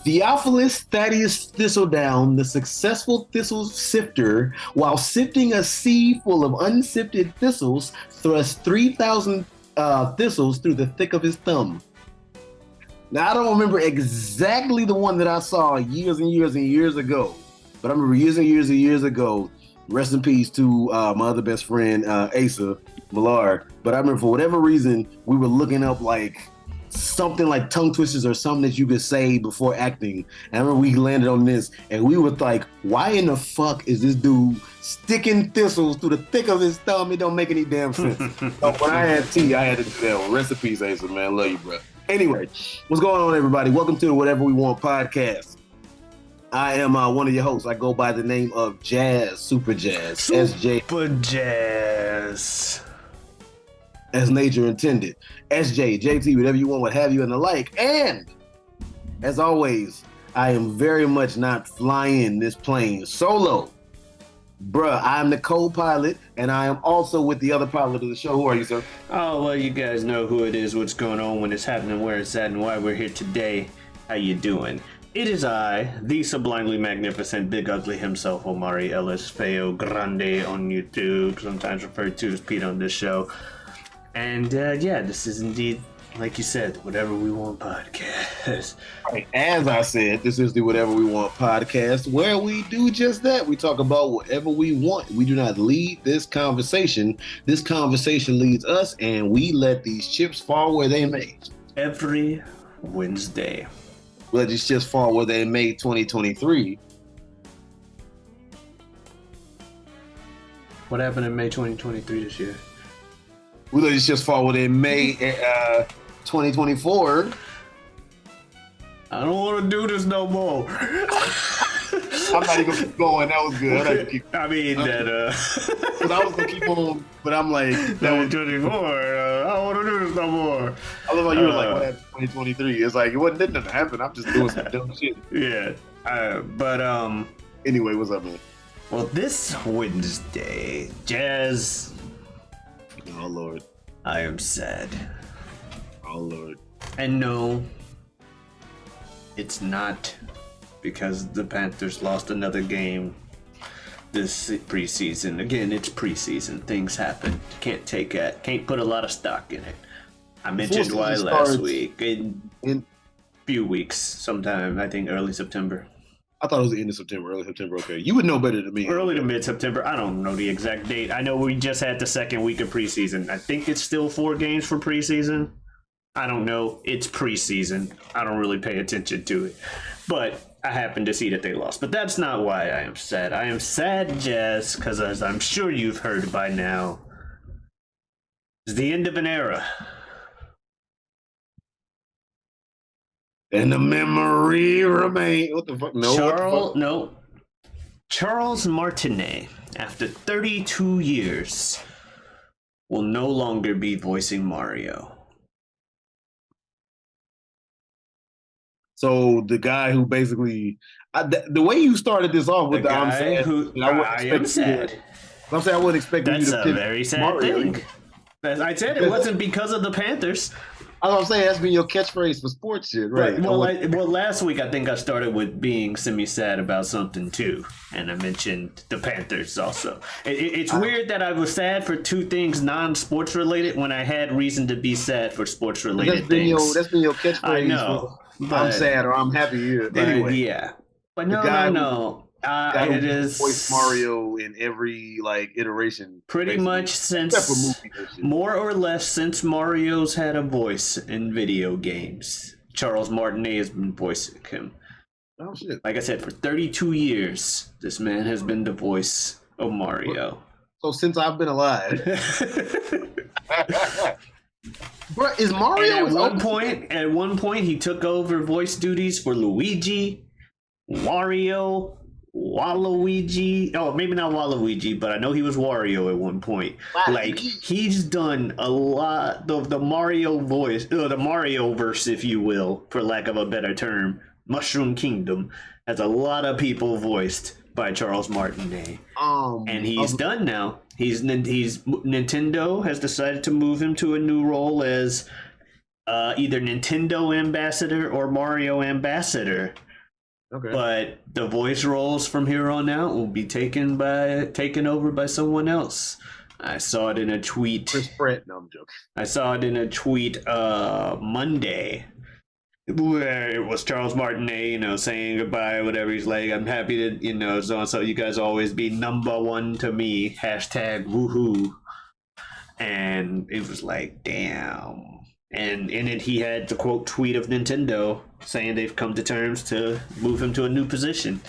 Theophilus Thaddeus Thistledown, the successful thistle sifter, while sifting a sea full of unsifted thistles, thrust 3,000 thistles through the thick of his thumb. Now, I don't remember exactly the one that I saw years and years and years ago, but I remember years and years and years ago. Rest in peace to my other best friend, Asa Millar. But I remember for whatever reason, we were looking up like something like tongue twisters or something that you could say before acting. And I remember we landed on this and we were like, why in the fuck is this dude sticking thistles through the thick of his thumb? It don't make any damn sense. So when I had tea, I had to do that one. Rest in peace, Asa, man. Love you, bro. Anyway, what's going on, everybody? Welcome to the Whatever We Want podcast. I am one of your hosts. I go by the name of Jazz, Super Jazz, SJ. Super Jazz. As nature intended. SJ, JT, whatever you want, what have you, and the like. And, as always, I am very much not flying this plane solo. Bruh, I'm the co-pilot, and I am also with the other pilot of the show. Who are you, sir? Oh, well, you guys know who it is, what's going on, when it's happening, where it's at, and why we're here today. How you doing? It is I, the sublimely magnificent, big ugly himself, Omari Ellis Feo Grande on YouTube, sometimes referred to as Pete on this show. And yeah, this is indeed, like you said, Whatever We Want podcast. Right. As I said, this is the Whatever We Want podcast, where we do just that. We talk about whatever we want. We do not lead this conversation. This conversation leads us, and we let these chips fall where they may. Every Wednesday. Let these chips fall where they may 2023. What happened in May 2023 this year? We let these chips fall where they may 2024. I don't want to do this no more. I'm not even gonna keep going. That was good. I mean that. Because I was gonna keep on, but I'm like, that was 2024. I don't want to do this no more. I love how you were like, what happened 2023? It's like it wasn't nothing happen. I'm just doing some dumb shit. Yeah. But Anyway, what's up, man? Well, this Wednesday, Jazz. Oh Lord. I am sad. Oh Lord. And no, it's not because the Panthers lost another game this preseason. Again, it's preseason. Things happen. Can't put a lot of stock in it. I mentioned why last week. In a few weeks, sometime, I think early September. I thought it was the end of September, early September. Okay, you would know better than me. Early to mid-September. I don't know the exact date. I know we just had the second week of preseason. I think it's still 4 games for preseason. I don't know. It's preseason. I don't really pay attention to it. But I happened to see that they lost. But that's not why I am sad. I am sad, Jazz, because as I'm sure you've heard by now, it's the end of an era. And the memory remains. What the fuck? No. Charles Martinet, after 32 years, will no longer be voicing Mario. So the guy who basically, the way you started this off with I'm sad. I'm saying I wouldn't expect That's you to a pick very sad Mario. thing. As I said, it wasn't because of the Panthers. I was saying that's been your catchphase for sports shit, right? Well, last week I think I started with being semi-sad about something too, and I mentioned the Panthers also. It's weird that I was sad for 2 things non-sports related when I had reason to be sad for sports related things. That's been your catchphrase. I know. I'm sad or I'm happy here. Anyway, yeah, but no. It is voice Mario in every iteration. Pretty much since more or less since Mario's had a voice in video games. Charles Martinet has been voicing him. Oh shit! Like I said, for 32 years, this man has been the voice of Mario. So since I've been alive. Bro, is Mario at one point he took over voice duties for Luigi, Wario, Waluigi. Oh, maybe not Waluigi, but I know he was Wario at one point. Like, he's done a lot of the Mario voice, the Mario verse, if you will, for lack of a better term. Mushroom Kingdom has a lot of people voiced by Charles Martinet, and he's done now. Nintendo has decided to move him to a new role as either Nintendo ambassador or Mario ambassador Okay. But the voice roles from here on out will be taken over by someone else. I saw it in a tweet. Chris Pratt. No, I'm joking. I saw it in a tweet Monday, where it was Charles Martinet, saying goodbye, whatever. He's like, I'm happy to, so you guys always be number one to me. Hashtag woohoo. And it was like, damn. And in it, he had the quote tweet of Nintendo saying they've come to terms to move him to a new position.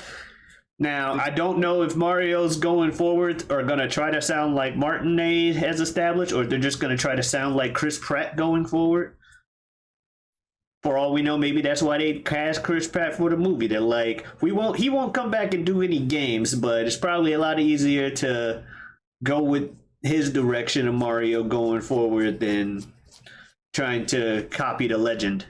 Now, I don't know if Mario's going forward are going to try to sound like Martinet has established, or they're just going to try to sound like Chris Pratt going forward. For all we know, maybe that's why they cast Chris Pratt for the movie. They're like, he won't come back and do any games, but it's probably a lot easier to go with his direction of Mario going forward than trying to copy the legend.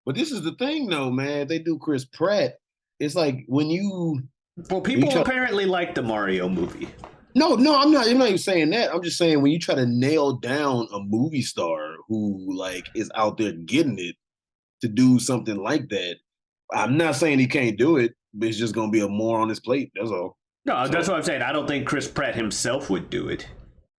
But this is the thing, though, man. They do Chris Pratt. It's like when you. Well, people apparently like the Mario movie. No, I'm not even saying that. I'm just saying when you try to nail down a movie star who like is out there getting it to do something like that, I'm not saying he can't do it, but it's just gonna be a more on his plate. That's all. No, that's what I'm saying. I don't think Chris Pratt himself would do it.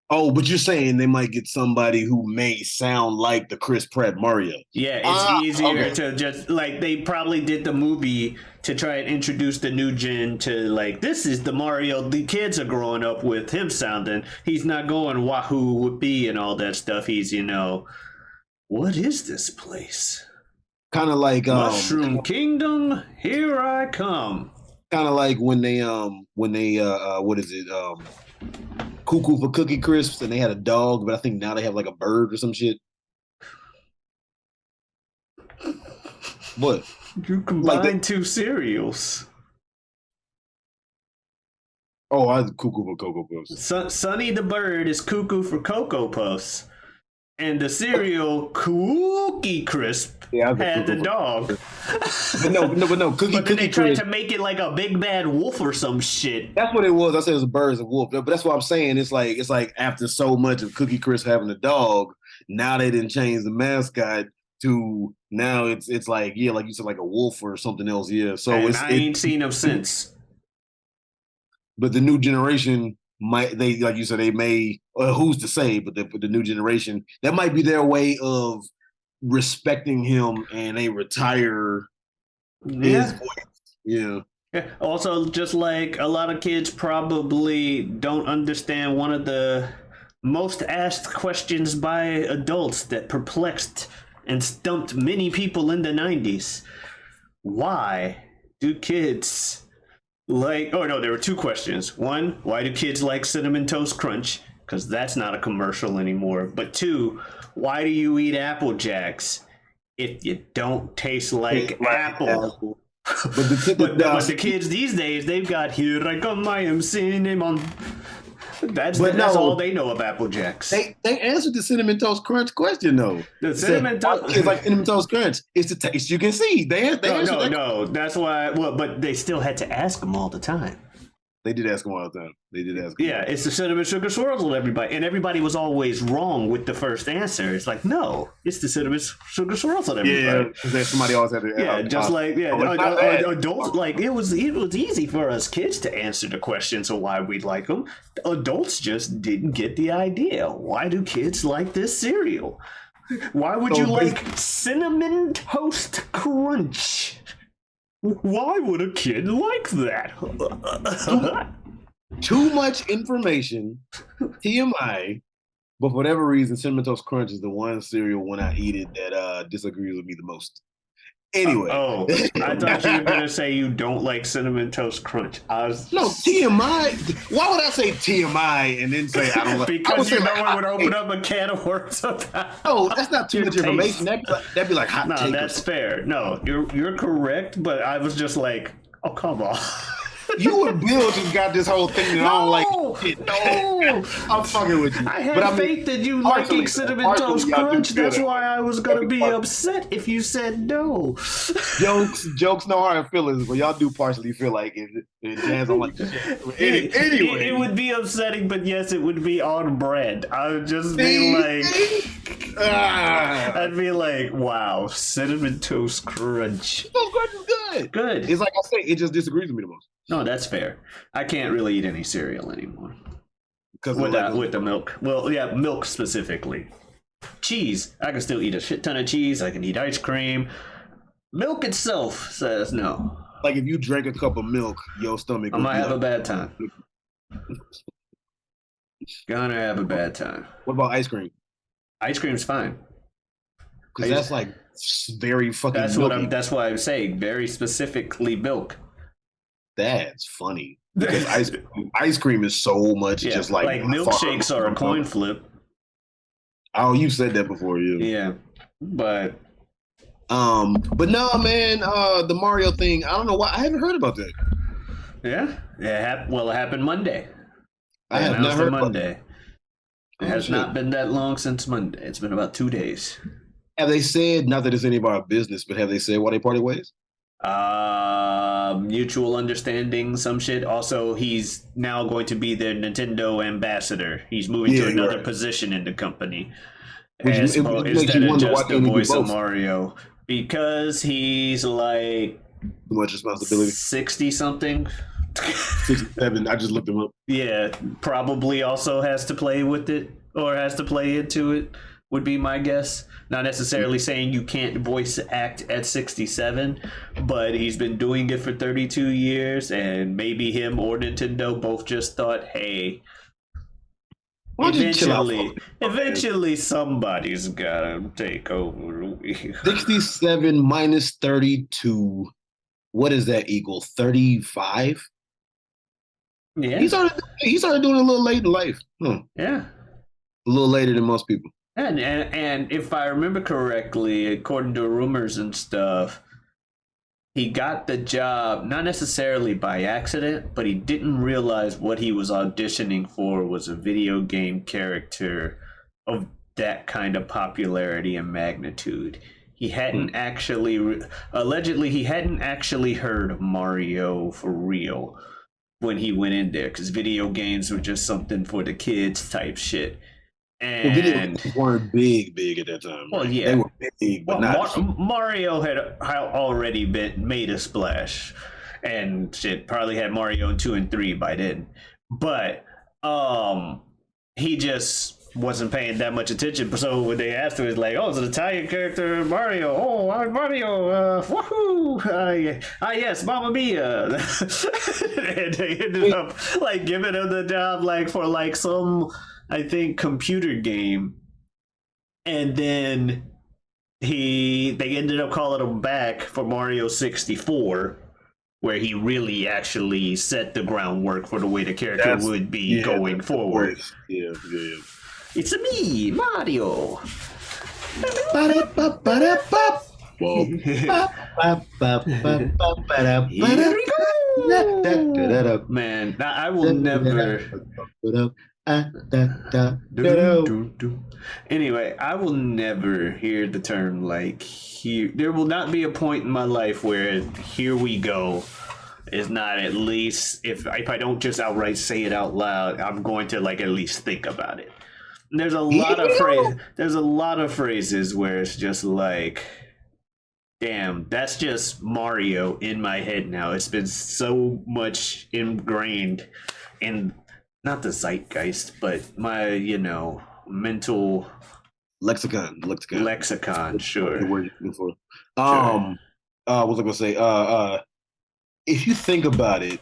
Oh, but you're saying they might get somebody who may sound like the Chris Pratt Mario. Yeah, it's easier to just, like, they probably did the movie to try and introduce the new gen to, like, this is the Mario the kids are growing up with, him sounding. He's not going wahoo whoopee and all that stuff. He's, what is this place? Kind of like Mushroom Kingdom, here I come. Kind of like when they what is it? Cuckoo for Cookie Crisps, and they had a dog, but I think now they have like a bird or some shit. What? You combined two cereals. Oh, I was Cuckoo for Cocoa Puffs. Sonny the bird is Cuckoo for Cocoa Puffs. And the cereal Cookie Crisp had the dog. But no, Cookie then they tried to make it like a big bad wolf or some shit. That's what it was. I said it was a bird and wolf. But that's what I'm saying. It's like after so much of Cookie Crisp having a dog, now they didn't change the mascot to now it's like, yeah, like you said, like a wolf or something else. Yeah. So I ain't seen them since. But the new generation they like you said, they may who's to say, but the new generation, that might be their way of respecting him, and they retire his voice. Yeah. Also, just like a lot of kids probably don't understand one of the most asked questions by adults that perplexed and stumped many people in the 90s. Why do kids there were two questions. One, why do kids like Cinnamon Toast Crunch? Because that's not a commercial anymore. But two, why do you eat Apple Jacks if you don't taste like apple? But the kids these days, they've got Here I Come, I Am Cinnamon. That's all they know of Apple Jacks. They answered the Cinnamon Toast Crunch question though. The Cinnamon Toast it's like Cinnamon Toast Crunch. It's the taste you can see. No. That's why. Well, but they still had to ask them all the time. They did ask them all the time. Yeah, it's the cinnamon sugar swirls with everybody, and everybody was always wrong with the first answer. It's like, no, it's the cinnamon sugar swirls with everybody. Yeah, because somebody always had to. Adults, like it was easy for us kids to answer the questions of why we like them. Adults just didn't get the idea. Why do kids like this cereal? Why would you like Cinnamon Toast Crunch? Why would a kid like that? Too much information, TMI, but for whatever reason, Cinnamon Toast Crunch is the one cereal when I eat it that disagrees with me the most. Anyway. I thought you were going to say you don't like Cinnamon Toast Crunch. No, TMI. Why would I say TMI and then say I don't like? Because you know I would open up a can of worms about. No, that's not too much information. That'd be like hot take. No, that's fair. No, you're correct, but I was just like, oh, come on. You and Bill just got this whole thing that I don't like. Shit. No, I'm fucking with you. I had faith that you liking Cinnamon Toast Crunch. That's why I was gonna be upset if you said no. Jokes, no hard feelings, but y'all do partially feel like it. Jazz don't like this. Anyway, it would be upsetting, but yes, it would be on brand. I would just be like, I'd be like, wow, Cinnamon Toast Crunch. Toast Crunch is good. good. Good. It's like I say, it just disagrees with me the most. No, that's fair. I can't really eat any cereal anymore. Because with the milk. Well, yeah, milk specifically. Cheese. I can still eat a shit ton of cheese. I can eat ice cream. Milk itself says no. Like if you drank a cup of milk, your stomach I might have a bad time. Gonna have a bad time. What about ice cream? Ice cream's fine. Because that's like very fucking. That's why I'm saying very specifically milk. That's funny. Because ice cream is so much just like milkshakes are a coin flip. Oh, you said that before, yeah. But no, man. The Mario thing. I don't know why I haven't heard about that. Yeah, it happened Monday. I have not heard Monday. It has not been that long since Monday. It's been about 2 days. Have they said, not that it's any of our business, but have they said why they parted ways? Mutual understanding, some shit. Also, he's now going to be their Nintendo ambassador. He's moving to another position in the company. Instead of just the voice of Mario. Because he's like... Too much responsibility. 60-something. 67. I just looked him up. Yeah, probably also has to play with it, or has to play into it, would be my guess. Not necessarily saying you can't voice act at 67, but he's been doing it for 32 years, and maybe him or Nintendo both just thought, hey, eventually somebody's gotta take over. 67 minus 32, what does that equal? 35? Yeah. He started doing it a little late in life. Yeah. A little later than most people. And if I remember correctly, according to rumors and stuff, he got the job not necessarily by accident, but he didn't realize what he was auditioning for was a video game character of that kind of popularity and magnitude. He hadn't allegedly he hadn't actually heard of Mario for real when he went in there, because video games were just something for the kids type shit. And video games weren't big at that time. Well, yeah, they were big, but not. Mario had already made a splash, and shit probably had Mario 2 and 3 by then. But he just wasn't paying that much attention. So when they asked him, it's like, oh, it's an Italian character, Mario. Oh, I'm Mario. Woohoo! Yes, Mamma Mia. And they ended up like giving him the job like for like some, I think, computer game. And then they ended up calling him back for Mario 64, where he really actually set the groundwork for the way the character would be going forward. Yeah. It's me, Mario. Whoa. Here we go. Man, I will never. Anyway, I will never hear the term like here. There will not be a point in my life where "here we go" is not at least, if I don't just outright say it out loud, I'm going to like at least think about it. There's a lot of phrases where it's just like, damn, that's just Mario in my head now. It's been so much ingrained in not the zeitgeist, but my, mental lexicon. Sure. The word you're looking for. What was I gonna say? If you think about it,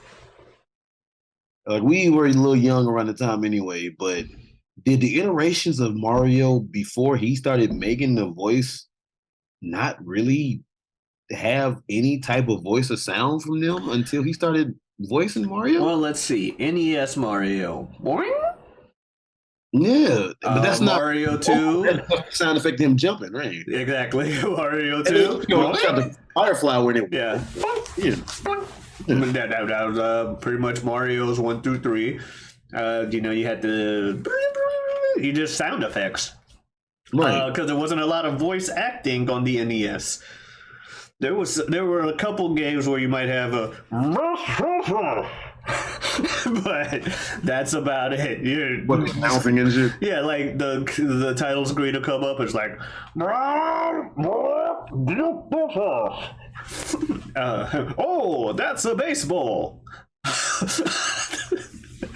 like we were a little young around the time anyway, but did the iterations of Mario before he started making the voice not really have any type of voice or sound from them until he started voicing Mario? Well, let's see. NES Mario. Boing? Yeah, but that's not Mario 2. That's the sound effect of him jumping, right? Exactly. Mario 2. Got the firefly with it. Yeah. That was pretty much Mario's 1 through 3. You had you just sound effects, right? Because there wasn't a lot of voice acting on the NES. There were a couple games where you might have a, but that's about it. What, mouthing and shit? Yeah, like the title screen will come up. It's like, Oh, that's a baseball.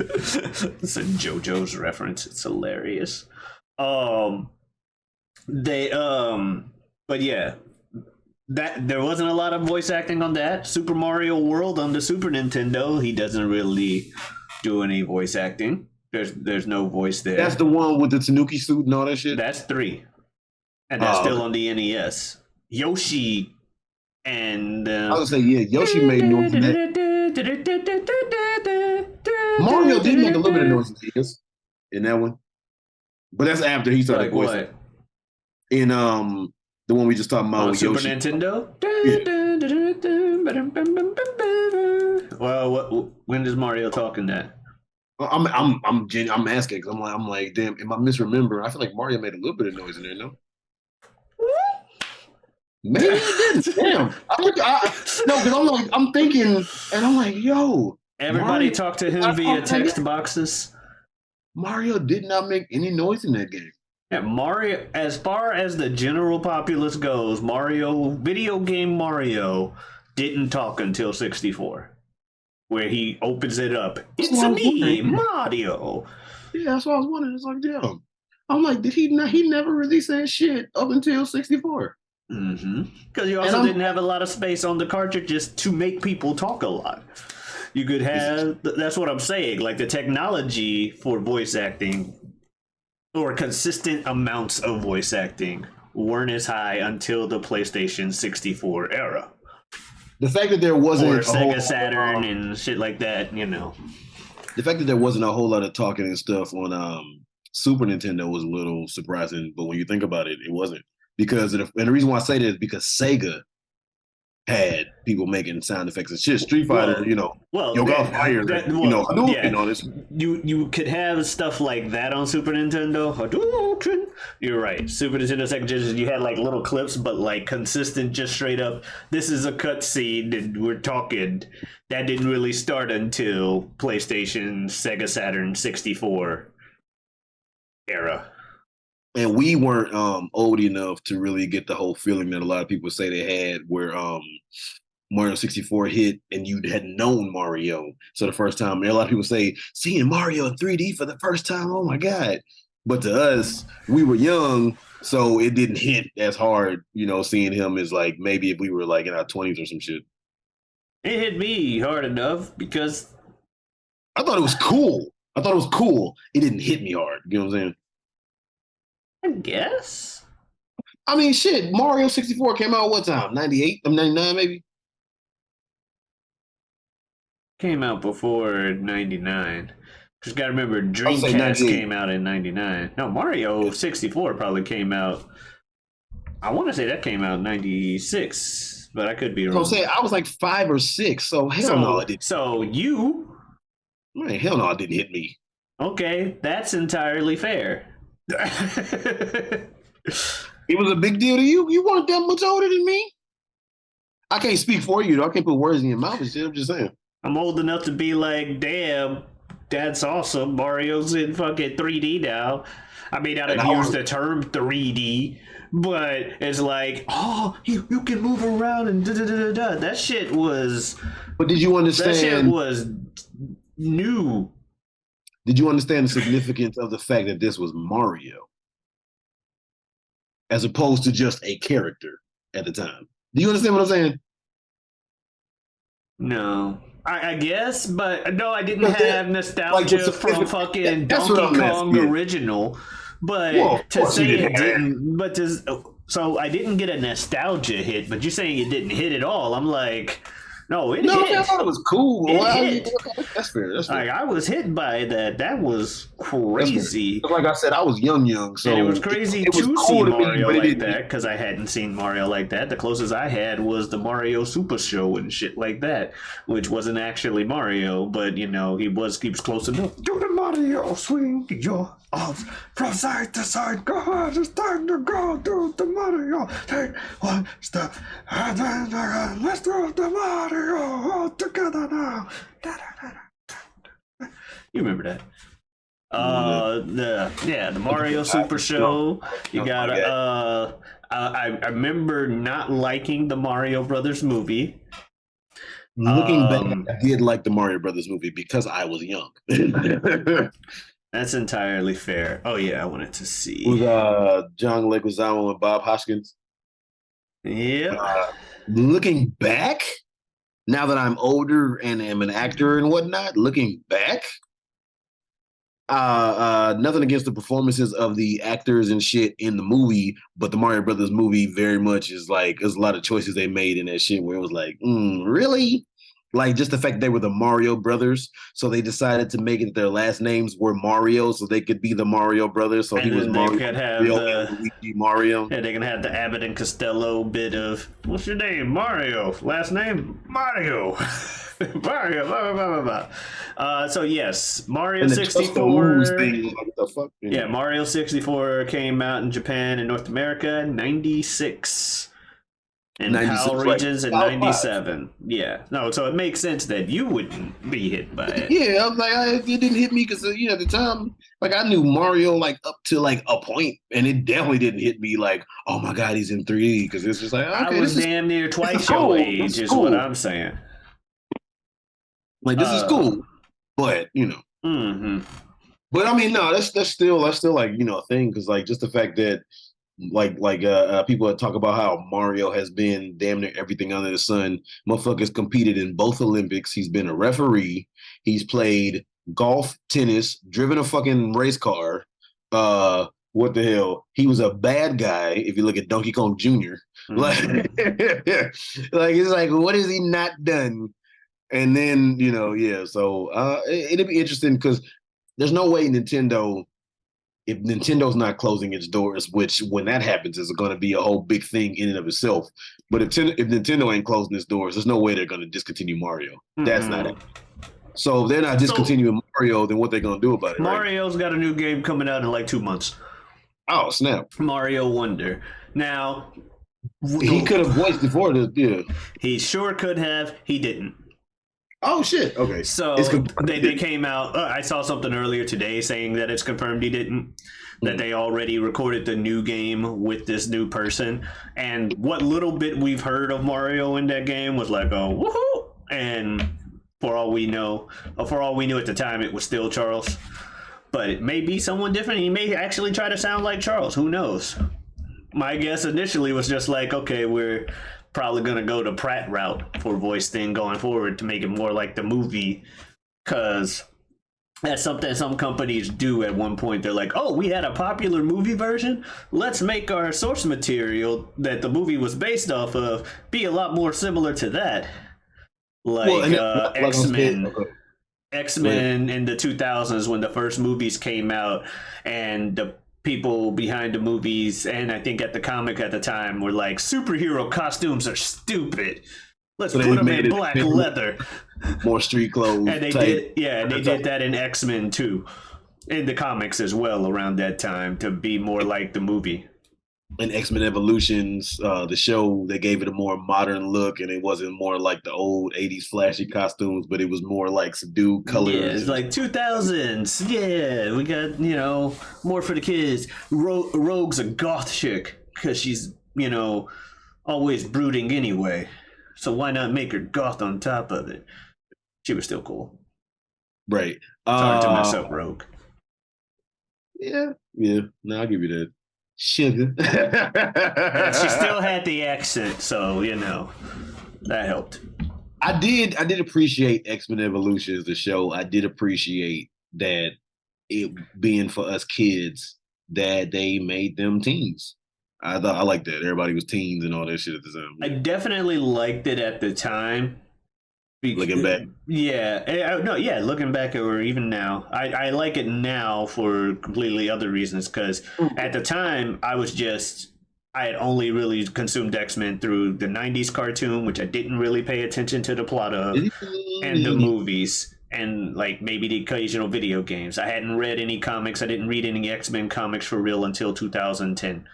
It's a JoJo's reference. It's hilarious. They but yeah, that there wasn't a lot of voice acting on that. Super Mario World on the Super Nintendo, he doesn't really do any voice acting. There's no voice there. That's the one with the Tanuki suit and all that shit. That's 3, and that's still on the NES. Yoshi and I was gonna say Yoshi made noise in that. Mario did make a little bit of noise in that one, but that's after he started voicing. What? In the one we just talking about with Super Yoshi. Nintendo. Yeah. Well, when does Mario talk in that? I'm asking because I'm like, damn, am I misremembering? I feel like Mario made a little bit of noise in there, no? Maybe I didn't. Damn. No, because I'm thinking, and I'm like, yo. Everybody Mario, talk to him via text boxes. Mario did not make any noise in that game. Yeah, Mario, as far as the general populace goes, video game Mario didn't talk until 64, where he opens it up. It's me, Mario. Yeah, that's what I was wondering. It's like, damn. I'm like, did he not? He never really said shit up until 64. Because you also didn't have a lot of space on the cartridges to make people talk a lot. You could have, that's what I'm saying, like the technology for voice acting or consistent amounts of voice acting weren't as high until the PlayStation 64 era. The fact that there wasn't or Sega Saturn and shit like that, you know. The fact that there wasn't a whole lot of talking and stuff on Super Nintendo was a little surprising, but when you think about it, it wasn't. Because and the reason why I say that is because Sega had people making sound effects and shit. Street Fighter, You could have stuff like that on Super Nintendo. You're right. Super Nintendo Second Generation, you had like little clips, but like consistent, just straight up. This is a cutscene, and we're talking. That didn't really start until PlayStation, Sega Saturn, 64 era. And we weren't old enough to really get the whole feeling that a lot of people say they had where Mario 64 hit and you had known Mario. So the first time, a lot of people say, seeing Mario in 3D for the first time, oh my God. But to us, we were young, so it didn't hit as hard, seeing him as like maybe if we were like in our 20s or some shit. It hit me hard enough because I thought it was cool. It didn't hit me hard. You know what I'm saying? I guess. I mean, shit, Mario 64 came out what time? 98? 99 maybe? Came out before 99. Just gotta remember, Dreamcast came out in 99. No, Mario 64 probably came out. I want to say that came out in 96, but I could be wrong. So I was like 5 or 6, so hell no, it didn't. So you? Man, hell no, it didn't hit me. Okay, that's entirely fair. It was a big deal to you? You weren't that much older than me? I can't speak for you, though. I can't put words in your mouth and shit. I'm just saying. I'm old enough to be like, damn, that's awesome. Mario's in fucking 3D now. I may not have used the term 3D, but it's like, oh, you can move around and da-da-da-da-da. That shit was... But did you understand... That shit was new. Did you understand the significance of the fact that this was Mario? As opposed to just a character at the time. Do you understand what I'm saying? No. I guess, but no, I didn't have nostalgia from fucking Donkey Kong original. But to say it didn't, so I didn't get a nostalgia hit, but you're saying it didn't hit at all. I'm like, no, it hit. I thought it was cool. Hit. That's fair. Like, I was hit by that. That was crazy. Like I said, I was young, so and it was crazy to see Mario like that because I hadn't seen Mario like that. The closest I had was the Mario Super Show and shit like that, which wasn't actually Mario, but he keeps close enough. Do the Mario, swing your arms from side to side. Go on, it's time to go. Do the Mario. Take one step and then let's do the Mario. All together now. You remember that? The Mario Super Show. You got I remember not liking the Mario Brothers movie Looking back, I did like the Mario Brothers movie because I was young. That's entirely fair. Oh yeah, I wanted to see. With John Leguizamo and Bob Hoskins. Yep. Looking back, now that I'm older and am an actor and whatnot, looking back, nothing against the performances of the actors and shit in the movie, but the Mario Brothers movie very much is like there's a lot of choices they made in that shit where it was like, really? Like just the fact they were the Mario Brothers, so they decided to make it their last names were Mario, so they could be the Mario Brothers. So and he was Mario, could have Luigi Mario. Yeah, they can have the Abbott and Costello bit of what's your name, Mario. Last name Mario. Mario. Blah, blah, blah, blah, blah. So yes, Mario 64. Thing, like, the fuck? Yeah, Mario 64 came out in Japan and North America in '96. And PAL regions in 97. Yeah. No, so it makes sense that you wouldn't be hit by it. Yeah, I was like, it didn't hit me because, at the time, like, I knew Mario, like, up to, like, a point, and it definitely didn't hit me like, oh, my God, he's in 3D, because it's just like, okay, I was damn near twice your age, is what I'm saying. Like, this is cool, but, Mm-hmm. But, I mean, no, that's still, like, a thing, because, like, just the fact that, people that talk about how Mario has been damn near everything under the sun. Motherfucker's competed in both Olympics. He's been a referee. He's played golf, tennis, driven a fucking race car. What the hell? He was a bad guy. If you look at Donkey Kong Jr., like it's like, what has he not done? And then So it'd be interesting because there's no way Nintendo. If Nintendo's not closing its doors, which when that happens is going to be a whole big thing in and of itself. But if Nintendo ain't closing its doors, there's no way they're going to discontinue Mario. That's not it. So if they're not discontinuing Mario, then what they going to do about it? Mario's got a new game coming out in like 2 months. Oh, snap. Mario Wonder. Now, he could have voiced before this, yeah. He sure could have. He didn't. Oh, shit. Okay. So they came out. I saw something earlier today saying that it's confirmed he didn't. That they already recorded the new game with this new person. And what little bit we've heard of Mario in that game was like, oh, woohoo! And for all we knew at the time, it was still Charles. But it may be someone different. He may actually try to sound like Charles. Who knows? My guess initially was just like, okay, we're probably going to go the Pratt route for voice thing going forward to make it more like the movie, because that's something some companies do at one point. They're like, oh, we had a popular movie version, let's make our source material that the movie was based off of be a lot more similar to that, like X-Men in the 2000s when the first movies came out, and the people behind the movies and I think at the comic at the time were like, superhero costumes are stupid, let's put them in black leather, more street clothes. And they did that in X-Men too, in the comics as well around that time, to be more like the movie. And X-Men Evolutions, the show, they gave it a more modern look, and it wasn't more like the old 80s flashy costumes, but it was more like subdued colors. Yeah, it's like 2000s. Yeah, we got, more for the kids. Rogue's a goth chick because she's, always brooding anyway. So why not make her goth on top of it? She was still cool. Right. It's hard to mess up Rogue. Yeah. No, I'll give you that. Sugar. She still had the accent, so that helped. I did appreciate X-Men Evolution as the show. I did appreciate that it being for us kids that they made them teens. I liked that everybody was teens and all that shit at the time. I definitely liked it at the time. Looking back, looking back, or even now, I like it now for completely other reasons. Because at the time, I had only really consumed X-Men through the '90s cartoon, which I didn't really pay attention to the plot of, and the movies, and like maybe the occasional video games. I hadn't read any comics. I didn't read any X-Men comics for real until 2010.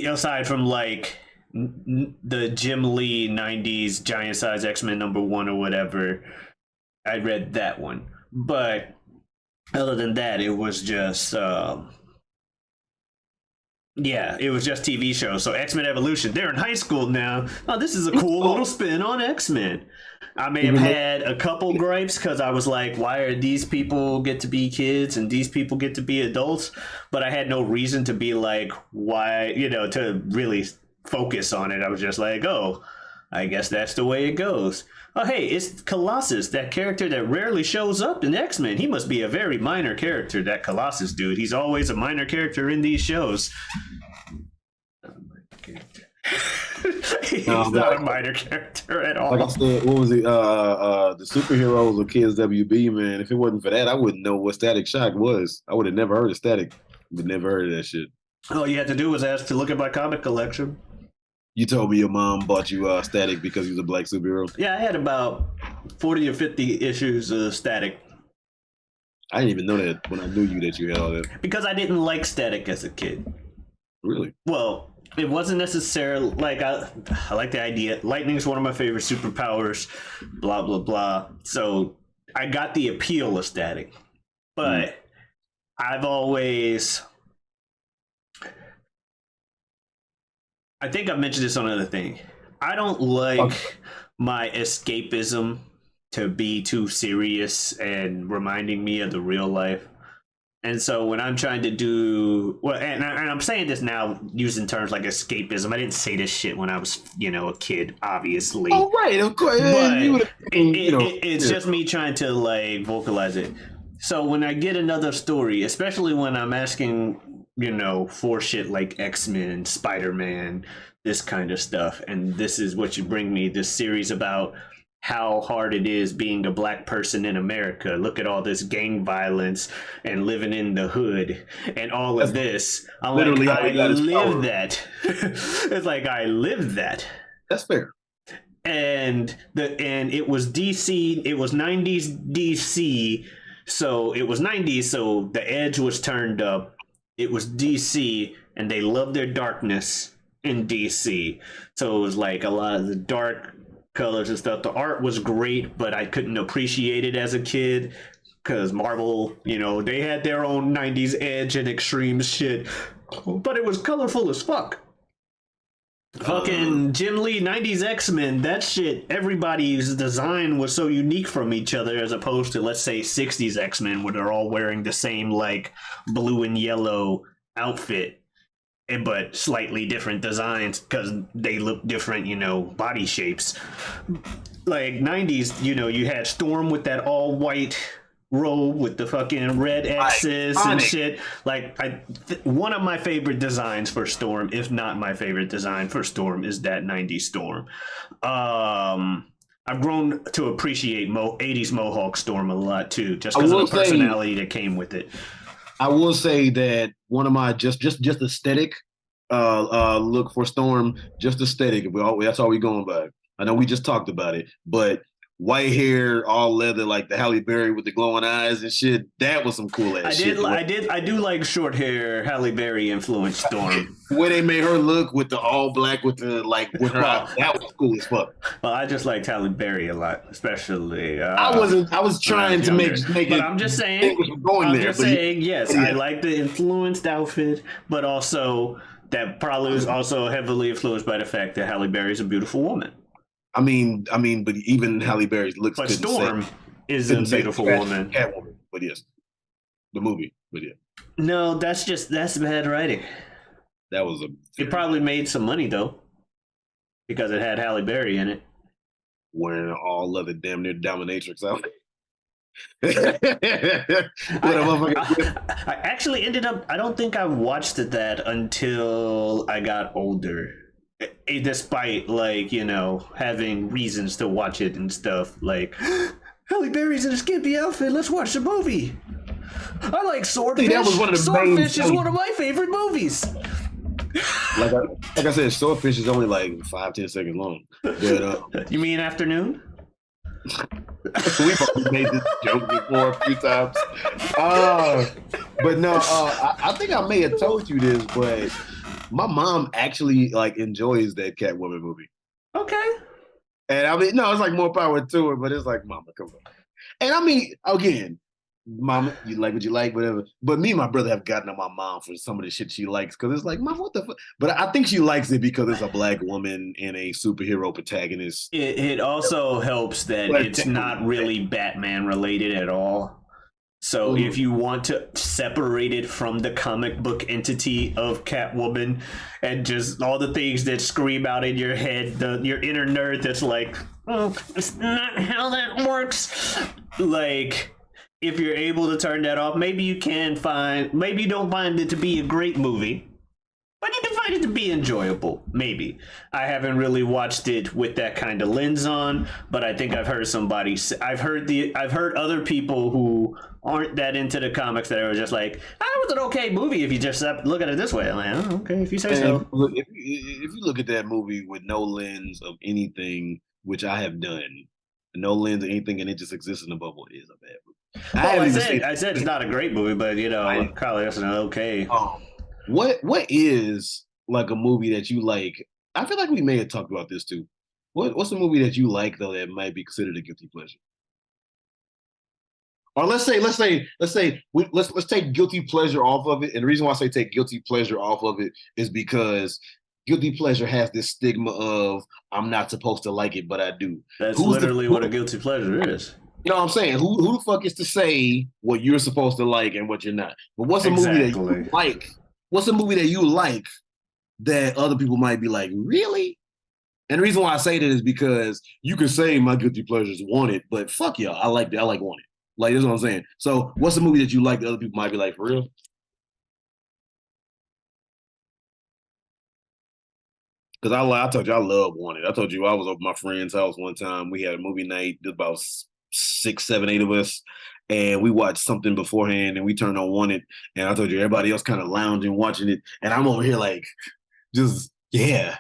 Aside from like the Jim Lee 90s Giant Size X-Men #1 or whatever, I read that one. But other than that, it was just Yeah, it was just TV shows. So X-Men Evolution, they're in high school now. Oh, this is a cool little spin on X-Men. I may have had a couple gripes because I was like, why are these people get to be kids and these people get to be adults? But I had no reason to be like, why, to really focus on it. I was just like, oh, I guess that's the way it goes. Oh, hey, it's Colossus, that character that rarely shows up in X-Men. He must be a very minor character, that Colossus dude. He's always a minor character in these shows. He's not a minor character at all. Like I said, what was it? The superheroes or Kids WB, man. If it wasn't for that, I wouldn't know what Static Shock was. I would have never heard of Static. But never heard of that shit. All you had to do was ask to look at my comic collection. You told me your mom bought you Static because he was a black superhero. Yeah, I had about 40 or 50 issues of Static. I didn't even know that when I knew you that you had all that. Because I didn't like Static as a kid. Really? Well, it wasn't necessarily like I like the idea. Lightning's one of my favorite superpowers. Blah blah blah. So I got the appeal of Static, but I've always. I think I've mentioned this on another thing. I don't like my escapism to be too serious and reminding me of the real life. And so when I'm trying to do and I'm saying this now using terms like escapism. I didn't say this shit when I was, a kid, obviously. Oh, right, of course. But it's just me trying to like vocalize it. So when I get another story, especially when I'm asking, for shit like X-Men, Spider-Man, this kind of stuff, and this is what you bring me, this series about how hard it is being a black person in America. Look at all this gang violence and living in the hood and all of this. I'm literally like, I live that. It's like I lived that. That's fair. And it was DC. It was 90s DC. So it was 90s. So the edge was turned up. It was DC, and they loved their darkness in DC. So it was like a lot of the dark colors and stuff. The art was great, but I couldn't appreciate it as a kid because Marvel, they had their own 90s edge and extreme shit, but it was colorful as fuck. Fucking Jim Lee 90s X-Men, that shit, everybody's design was so unique from each other as opposed to, let's say, 60s X-Men where they're all wearing the same like blue and yellow outfit, but slightly different designs because they look different, body shapes. Like 90s, you had Storm with that all white robe with the fucking red X's and shit. Like one of my favorite designs for Storm, if not my favorite design for Storm, is that 90s Storm. I've grown to appreciate 80s Mohawk Storm a lot too, just because of the personality that came with it. I will say that one of my just aesthetic look for Storm, just aesthetic. That's all we going by. I know we just talked about it, but white hair, all leather, like the Halle Berry with the glowing eyes and shit. That was some cool ass shit. I do like short hair Halle Berry influenced Storm. Where they made her look with the all black with the with her eyes. That was cool as fuck. Well, I just liked Halle Berry a lot, especially. I was trying to make it. But I'm just saying. Yes, I like the influenced outfit, but also that probably was also heavily influenced by the fact that Halle Berry is a beautiful woman. I mean, but even Halle Berry's looks. But Storm is a beautiful woman. Catwoman, but yes, the movie, but yeah. No, that's bad writing. That was It probably made some money though, because it had Halle Berry in it. Wearing all leather, damn near dominatrix out. I actually ended up. I don't think I watched that until I got older. Despite having reasons to watch it and stuff, like Halle Berry's in a skimpy outfit, let's watch the movie. I like Swordfish. That was one of the Swordfish is one of my favorite movies. Like I said, Swordfish is only like 5-10 seconds long. But you mean Afternoon? We've already made this joke before a few times. But no, I think I may have told you this, but my mom actually enjoys that Catwoman movie. Okay. And I mean, no, it's like more power to her, but it's like, mama, come on. And I mean, again, Mama, you like what you like, whatever. But me and my brother have gotten on my mom for some of the shit she likes because it's like, mom, what the fuck? But I think she likes it because it's a black woman and a superhero protagonist. It also helps that it's not really Batman related at all. So if you want to separate it from the comic book entity of Catwoman and just all the things that scream out in your head, your inner nerd that's like, oh, it's not how that works. Like, if you're able to turn that off, maybe you don't find it to be a great movie, but you can find it to be enjoyable. Maybe. I haven't really watched it with that kind of lens on, but I think I've heard I've heard other people who aren't that into the comics that are just like, "Ah, it was an okay movie if you just look at it this way." I'm like, oh, okay, if you say so. Look, if you look at that movie with no lens of anything, which I have done, no lens of anything, and it just exists in the bubble, is a bad movie. I said it's not a great movie, but probably that's an okay. What is like a movie that you like? I feel like we may have talked about this too. What's a movie that you like though that might be considered a guilty pleasure? Or let's take guilty pleasure off of it. And the reason why I say take guilty pleasure off of it is because guilty pleasure has this stigma of I'm not supposed to like it, but I do. That's literally what a guilty pleasure is. You know what I'm saying? Who the fuck is to say what you're supposed to like and what you're not? But what's a movie that you like? What's a movie that you like that other people might be like, really? And the reason why I say that is because you can say my guilty pleasure is Wanted, but fuck y'all, I like Wanted. Like, that's what I'm saying. So what's a movie that you like that other people might be like, for real? Because I told you I love Wanted. I told you I was over my friend's house one time. We had a movie night, about 6, 7, 8 of us, and we watched something beforehand and we turned on Wanted. And I told you everybody else kind of lounging, watching it. And I'm over here like, just, yeah.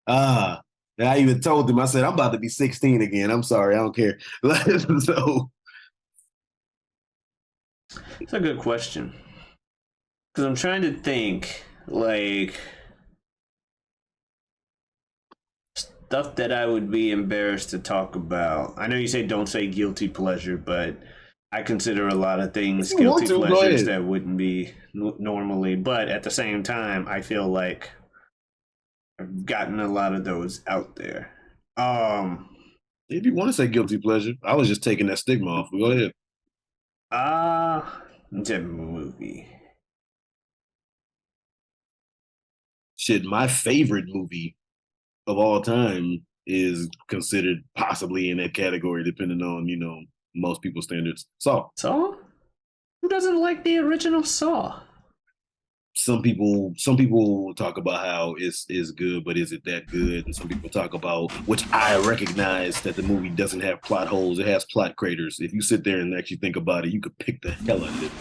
And I even told them, I said, I'm about to be 16 again. I'm sorry, I don't care. So it's a good question. Because I'm trying to think, like, stuff that I would be embarrassed to talk about. I know you say don't say guilty pleasure, but I consider a lot of things guilty pleasures that wouldn't be normally. But at the same time, I feel like I've gotten a lot of those out there. If you want to say guilty pleasure, I was just taking that stigma off. Go ahead. It's a movie. Shit, my favorite movie of all time is considered possibly in that category, depending on, most people's standards. Saw. Saw? Who doesn't like the original Saw? Some people talk about how it's good, but is it that good? And some people talk about, which I recognize that the movie doesn't have plot holes. It has plot craters. If you sit there and actually think about it, you could pick the hell out of this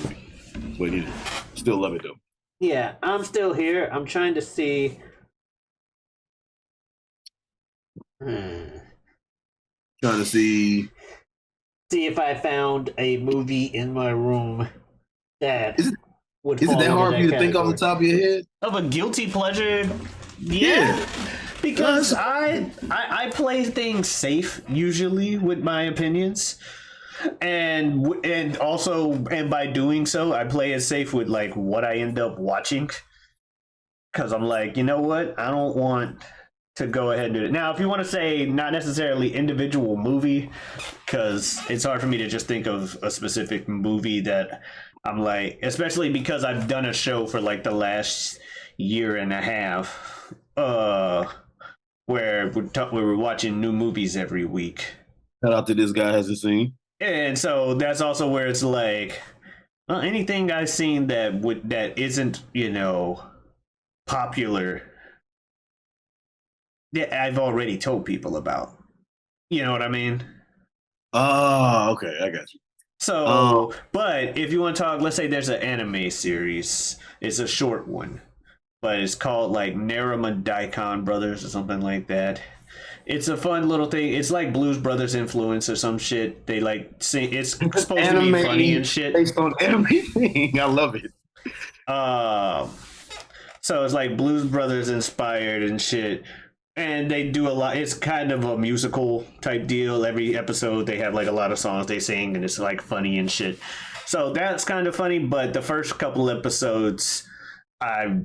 movie. But still love it though. Yeah, I'm still here. I'm trying to see. Trying to see if I found a movie in my room that is it that hard for you to think off the top of your head? Of a guilty pleasure? Yeah. Because I play things safe usually with my opinions. And also by doing so, I play it safe with like what I end up watching. Because I'm like, you know what? I don't want to go ahead and do it. Now, if you want to say not necessarily individual movie, because it's hard for me to just think of a specific movie that I'm like, especially because I've done a show for like the last year and a half, where we're watching new movies every week. Shout out to This Guy Hasn't Seen. And so that's also where it's like, anything I've seen that isn't, popular, that I've already told people about. You know what I mean? Oh, okay, I got you. So, but if you want to talk, let's say there's an anime series. It's a short one, but it's called like Naruma Daikon Brothers or something like that. It's a fun little thing. It's like Blues Brothers influence or some shit. They like sing. It's supposed to be funny and shit. Based on anime thing, I love it. So it's like Blues Brothers inspired and shit. And they do a lot. It's kind of a musical type deal. Every episode, they have like a lot of songs they sing, and it's like funny and shit. So that's kind of funny. But the first couple episodes, I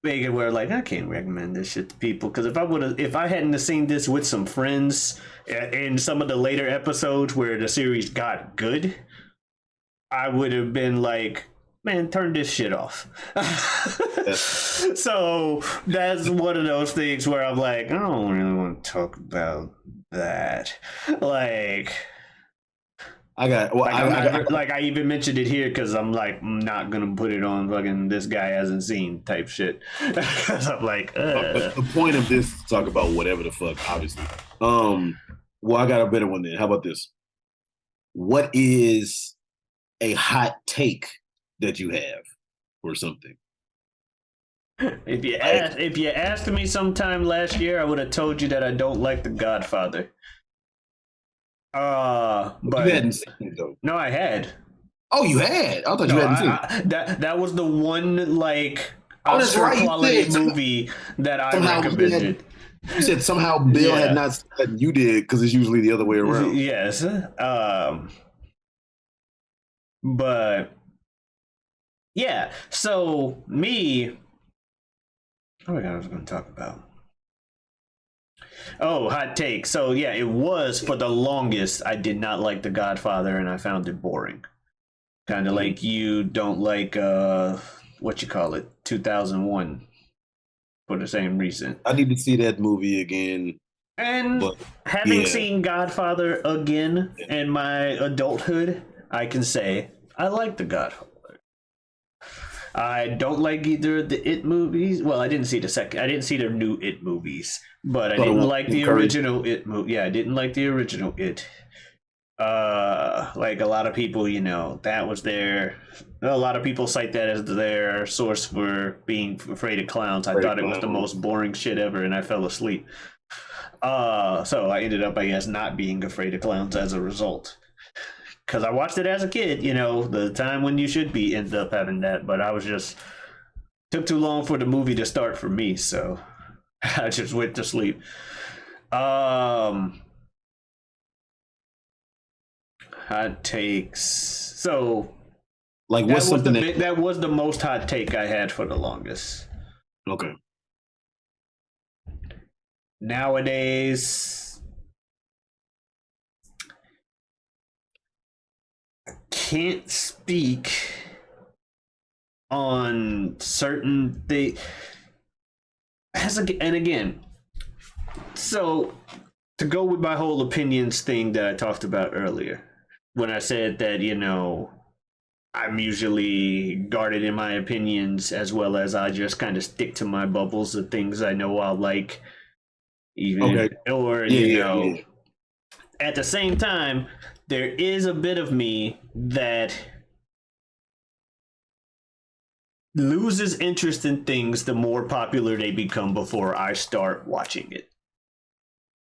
figured were like, I can't recommend this shit to people because if I hadn't have seen this with some friends in some of the later episodes where the series got good, I would have been like, man, turn this shit off. So that's one of those things where I'm like, I don't really want to talk about that. Like, I even mentioned it here because I'm like, I'm not gonna put it on fucking this guy hasn't seen type shit. Because I'm like, the point of this is to talk about whatever the fuck, obviously. Well, I got a better one then. How about this? What is a hot take that you have or something? If you asked me sometime last year, I would have told you that I don't like The Godfather. But you hadn't seen it though. No, I had. Oh, you had? I thought you hadn't seen it. That was the one like Oscar quality movie that I recommended. You said somehow Bill had not said you did because it's usually the other way around. Yes. But yeah, so me. Oh my god, I was going to talk about. Oh, hot take. So yeah, it was for the longest. I did not like The Godfather, and I found it boring. Kind of like you don't like what you call it, 2001, for the same reason. I need to see that movie again. And having seen Godfather again in my adulthood, I can say I like The Godfather. I don't like either of the It movies. Well, I didn't see the new It movies, but I didn't like the original It movie. Yeah, I didn't like the original It. Like a lot of people, that was a lot of people cite that as their source for being afraid of clowns. I thought it was the most boring shit ever, and I fell asleep. So I ended up, I guess, not being afraid of clowns as a result. Because I watched it as a kid, the time when you should be end up having that. But I was took too long for the movie to start for me, so I just went to sleep. Hot takes. So, like, what's something that was the most hot take I had for the longest. Okay. Nowadays, can't speak on certain things. And again, so to go with my whole opinions thing that I talked about earlier, when I said that, I'm usually guarded in my opinions, as well as I just kind of stick to my bubbles of things I know I'll like, at the same time, there is a bit of me that loses interest in things the more popular they become before I start watching it.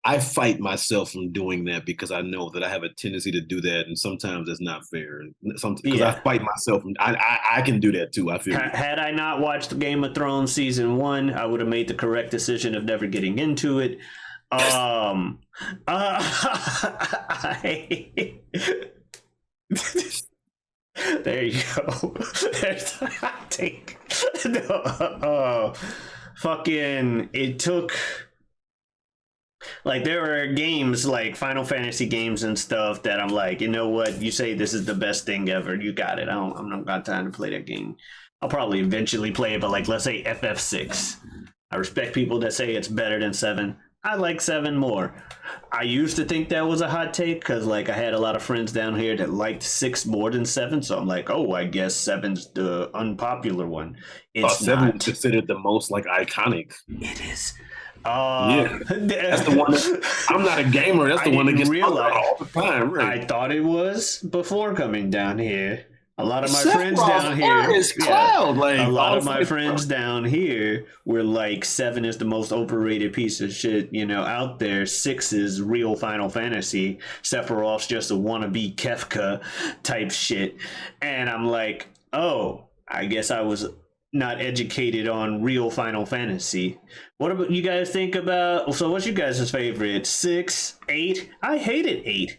I fight myself from doing that because I know that I have a tendency to do that, and sometimes that's not fair. Because I fight myself. I can do that too. I feel. Had I not watched Game of Thrones season 1, I would have made the correct decision of never getting into it. There you go. There's a hot take. Fucking, it took. Like, there are games like Final Fantasy games and stuff that I'm like, you know what? You say this is the best thing ever. You got it. I'm not got time to play that game. I'll probably eventually play it, but like, let's say FF6. I respect people that say it's better than 7. I like 7 more. I used to think that was a hot take because, like, I had a lot of friends down here that liked 6 more than 7. So I'm like, oh, I guess 7's the unpopular one. It's 7 is considered the most, like, iconic. It is. That's the one I'm not a gamer. That's the one that gets realized all the time. Right? I thought it was before coming down here. A lot of my friends down here, a lot of my friends down here were like, 7 is the most overrated piece of shit, out there. 6 is real Final Fantasy. Sephiroth's just a wannabe Kefka type shit. And I'm like, oh, I guess I was not educated on real Final Fantasy. What about you guys think about? So, what's you guys' favorite? 6, 8? I hated 8.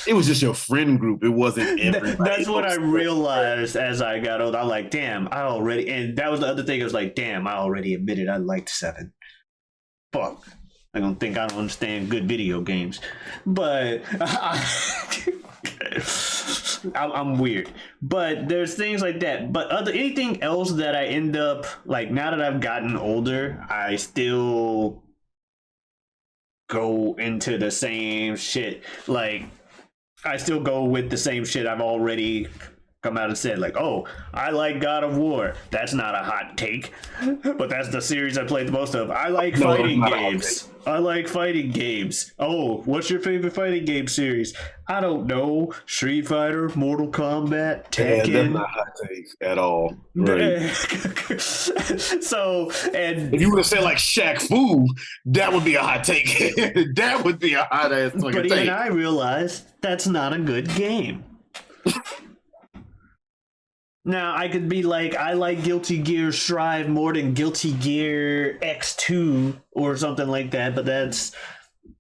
It was just your friend group. It wasn't everybody. That's what I realized as I got older. I'm like, damn, and that was the other thing. I was like, damn, I already admitted I liked 7. Fuck. I don't think I don't understand good video games, but I'm weird. But there's things like that. But anything else that I end up like now that I've gotten older, I still go into the same shit. Like I still go with the same shit I've already come out and said, like, oh, I like God of War. That's not a hot take, but that's the series I played the most of. I like fighting games. I like fighting games. Oh, what's your favorite fighting game series? I don't know. Street Fighter, Mortal Kombat, Tekken. Yeah, that's not a hot take at all. Right. So, and if you would have said like Shaq Fu, that would be a hot take. That would be a hot ass fucking but take. even I realized that's not a good game. Now, I could be like, I like Guilty Gear Strive more than Guilty Gear X2 or something like that, but that's,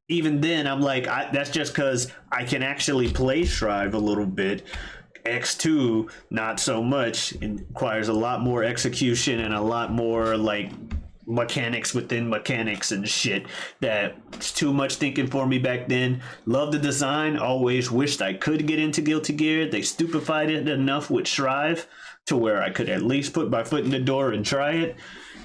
even then, I'm like, that's just because I can actually play Strive a little bit. X2, not so much. It requires a lot more execution and a lot more, like, mechanics within mechanics and shit that's too much thinking for me back then. Love the design, always wished I could get into Guilty Gear. They stupefied it enough with Strive to where I could at least put my foot in the door and try it,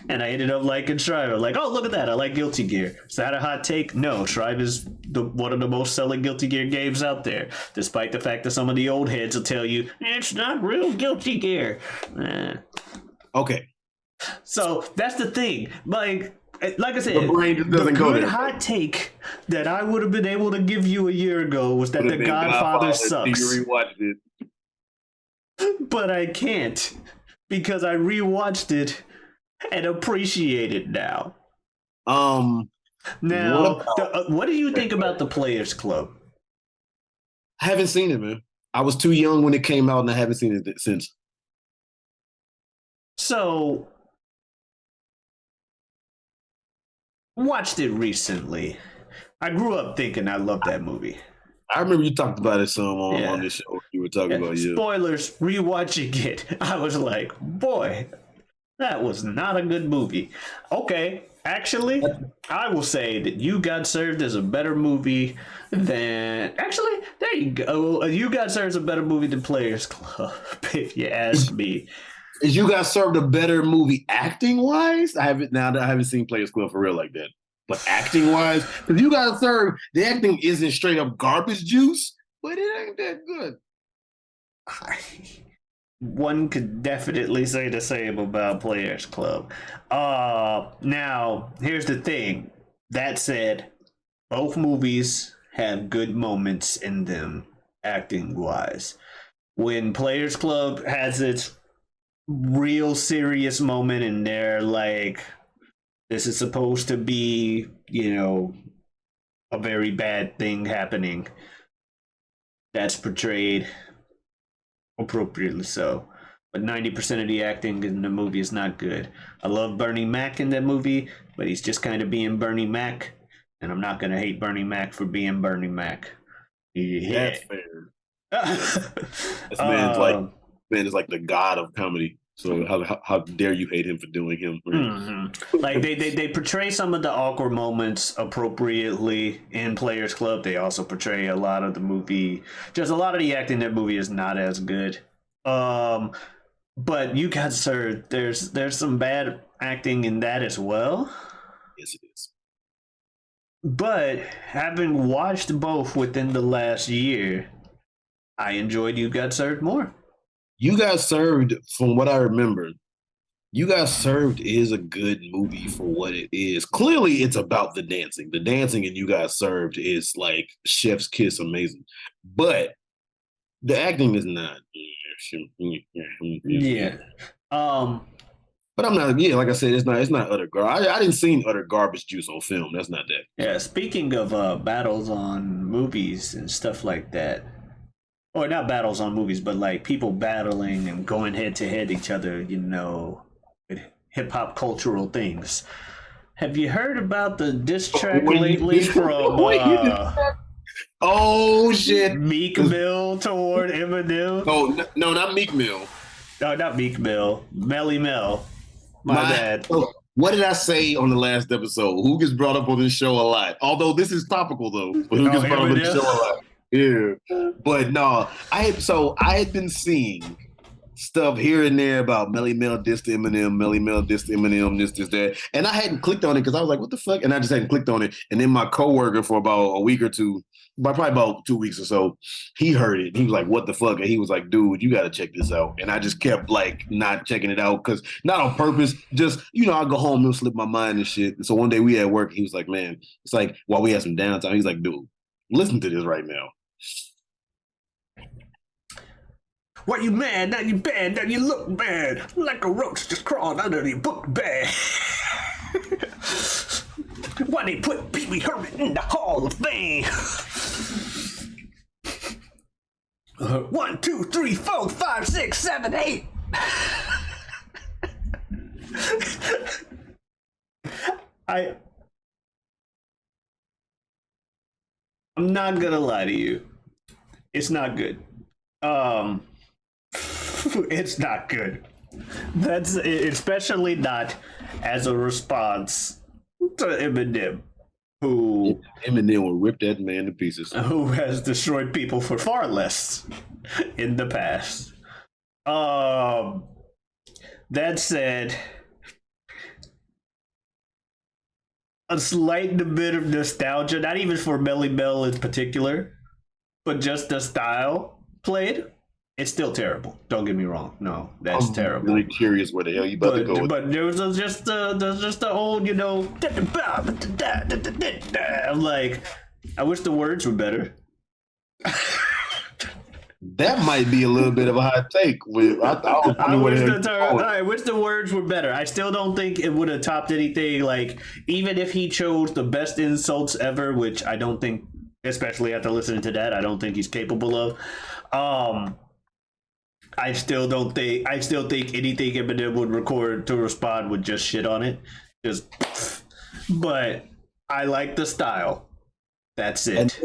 and I ended up liking Strive. I'm like, oh, look at that, I like Guilty Gear. Is that a hot take? No, Strive is one of the most selling Guilty Gear games out there, despite the fact that some of the old heads will tell you it's not real Guilty Gear. Okay. So that's the thing. Like I said, the brain just doesn't go there. Hot take that I would have been able to give you a year ago was that The Godfather sucks. You rewatched it. But I can't because I rewatched it and appreciate it now. Now, what do you think about the Players Club? I haven't seen it, man. I was too young when it came out, and I haven't seen it since. So, watched it recently. I grew up thinking I loved that movie. I remember you talked about it some on this show. You were talking about spoilers. Rewatching it, I was like, boy, that was not a good movie. Okay, actually, I will say that You Got Served is a better movie than. Actually, there you go. You Got Served is a better movie than Players Club, if you ask me. Is You Got Served a better movie acting wise? I haven't seen Players Club for real like that. But acting wise, because You Got Served, the acting isn't straight up garbage juice, but it ain't that good. One could definitely say the same about Players Club. Now, here's the thing. That said, both movies have good moments in them, acting wise. When Players Club has its real serious moment and they're like, this is supposed to be, a very bad thing happening, that's portrayed appropriately so. But 90% of the acting in the movie is not good. I love Bernie Mac in that movie, but he's just kind of being Bernie Mac, and I'm not going to hate Bernie Mac for being Bernie Mac. Yeah. That's fair. This man is like the god of comedy. So how dare you hate him for doing him? Mm-hmm. Like they portray some of the awkward moments appropriately in Players Club. They also portray a lot of the movie. Just a lot of the acting in that movie is not as good. But You Got Served, there's some bad acting in that as well. Yes, it is. But having watched both within the last year, I enjoyed You Got Served more. You Got Served, from what I remember, You Got Served is a good movie for what it is. Clearly, it's about the dancing. The dancing in You Got Served is like chef's kiss amazing. But the acting is not. Yeah. But I'm not, like I said, it's not utter garbage. I didn't see utter garbage juice on film. That's not that. Yeah, speaking of battles on movies and stuff like that, or not battles on movies, but like people battling and going head to head each other, with hip hop cultural things. Have you heard about the diss track lately from Oh shit! Meek Mill toward Eminem? No, not Meek Mill. No, not Meek Mill. Melly Mel. My bad. What did I say on the last episode? Who gets brought up on this show a lot? Although this is topical though, but who gets brought up on this show a lot? Yeah, but no, I had been seeing stuff here and there about Melly Mel diss to Eminem, Melly Mel diss to Eminem, this, that, and I hadn't clicked on it because I was like, what the fuck? And I just hadn't clicked on it. And then my coworker for about a week or two, probably about 2 weeks or so, he heard it. He was like, what the fuck? And he was like, dude, you got to check this out. And I just kept like not checking it out because not on purpose, just, I go home and slip my mind and shit. And so one day we at work, he was like, man, it's like while we had some downtime, he's like, dude, listen to this right now. Why you mad? Now you bad. Now you look bad. Like a roach just crawled under your book bag. Why they put Pee Wee Herman in the Hall of Fame? 1, 2, 3, 4, 5, 6, 7, 8. I'm not gonna lie to you. It's not good. It's not good. That's especially not as a response to Eminem, who Eminem will rip that man to pieces. Who has destroyed people for far less in the past. That said, a slight bit of nostalgia, not even for Melly Mel in particular, but just the style played. It's still terrible. Don't get me wrong. No, that's terrible. I'm really curious where the hell you about to go. But there's just the old, I'm like, I wish the words were better. That might be a little bit of a hot take. I wish the words were better. I still don't think it would have topped anything. Like, even if he chose the best insults ever, which I don't think, especially after listening to that, I don't think he's capable of. I still think anything Eminem would record to respond would just shit on it. But I like the style. That's it.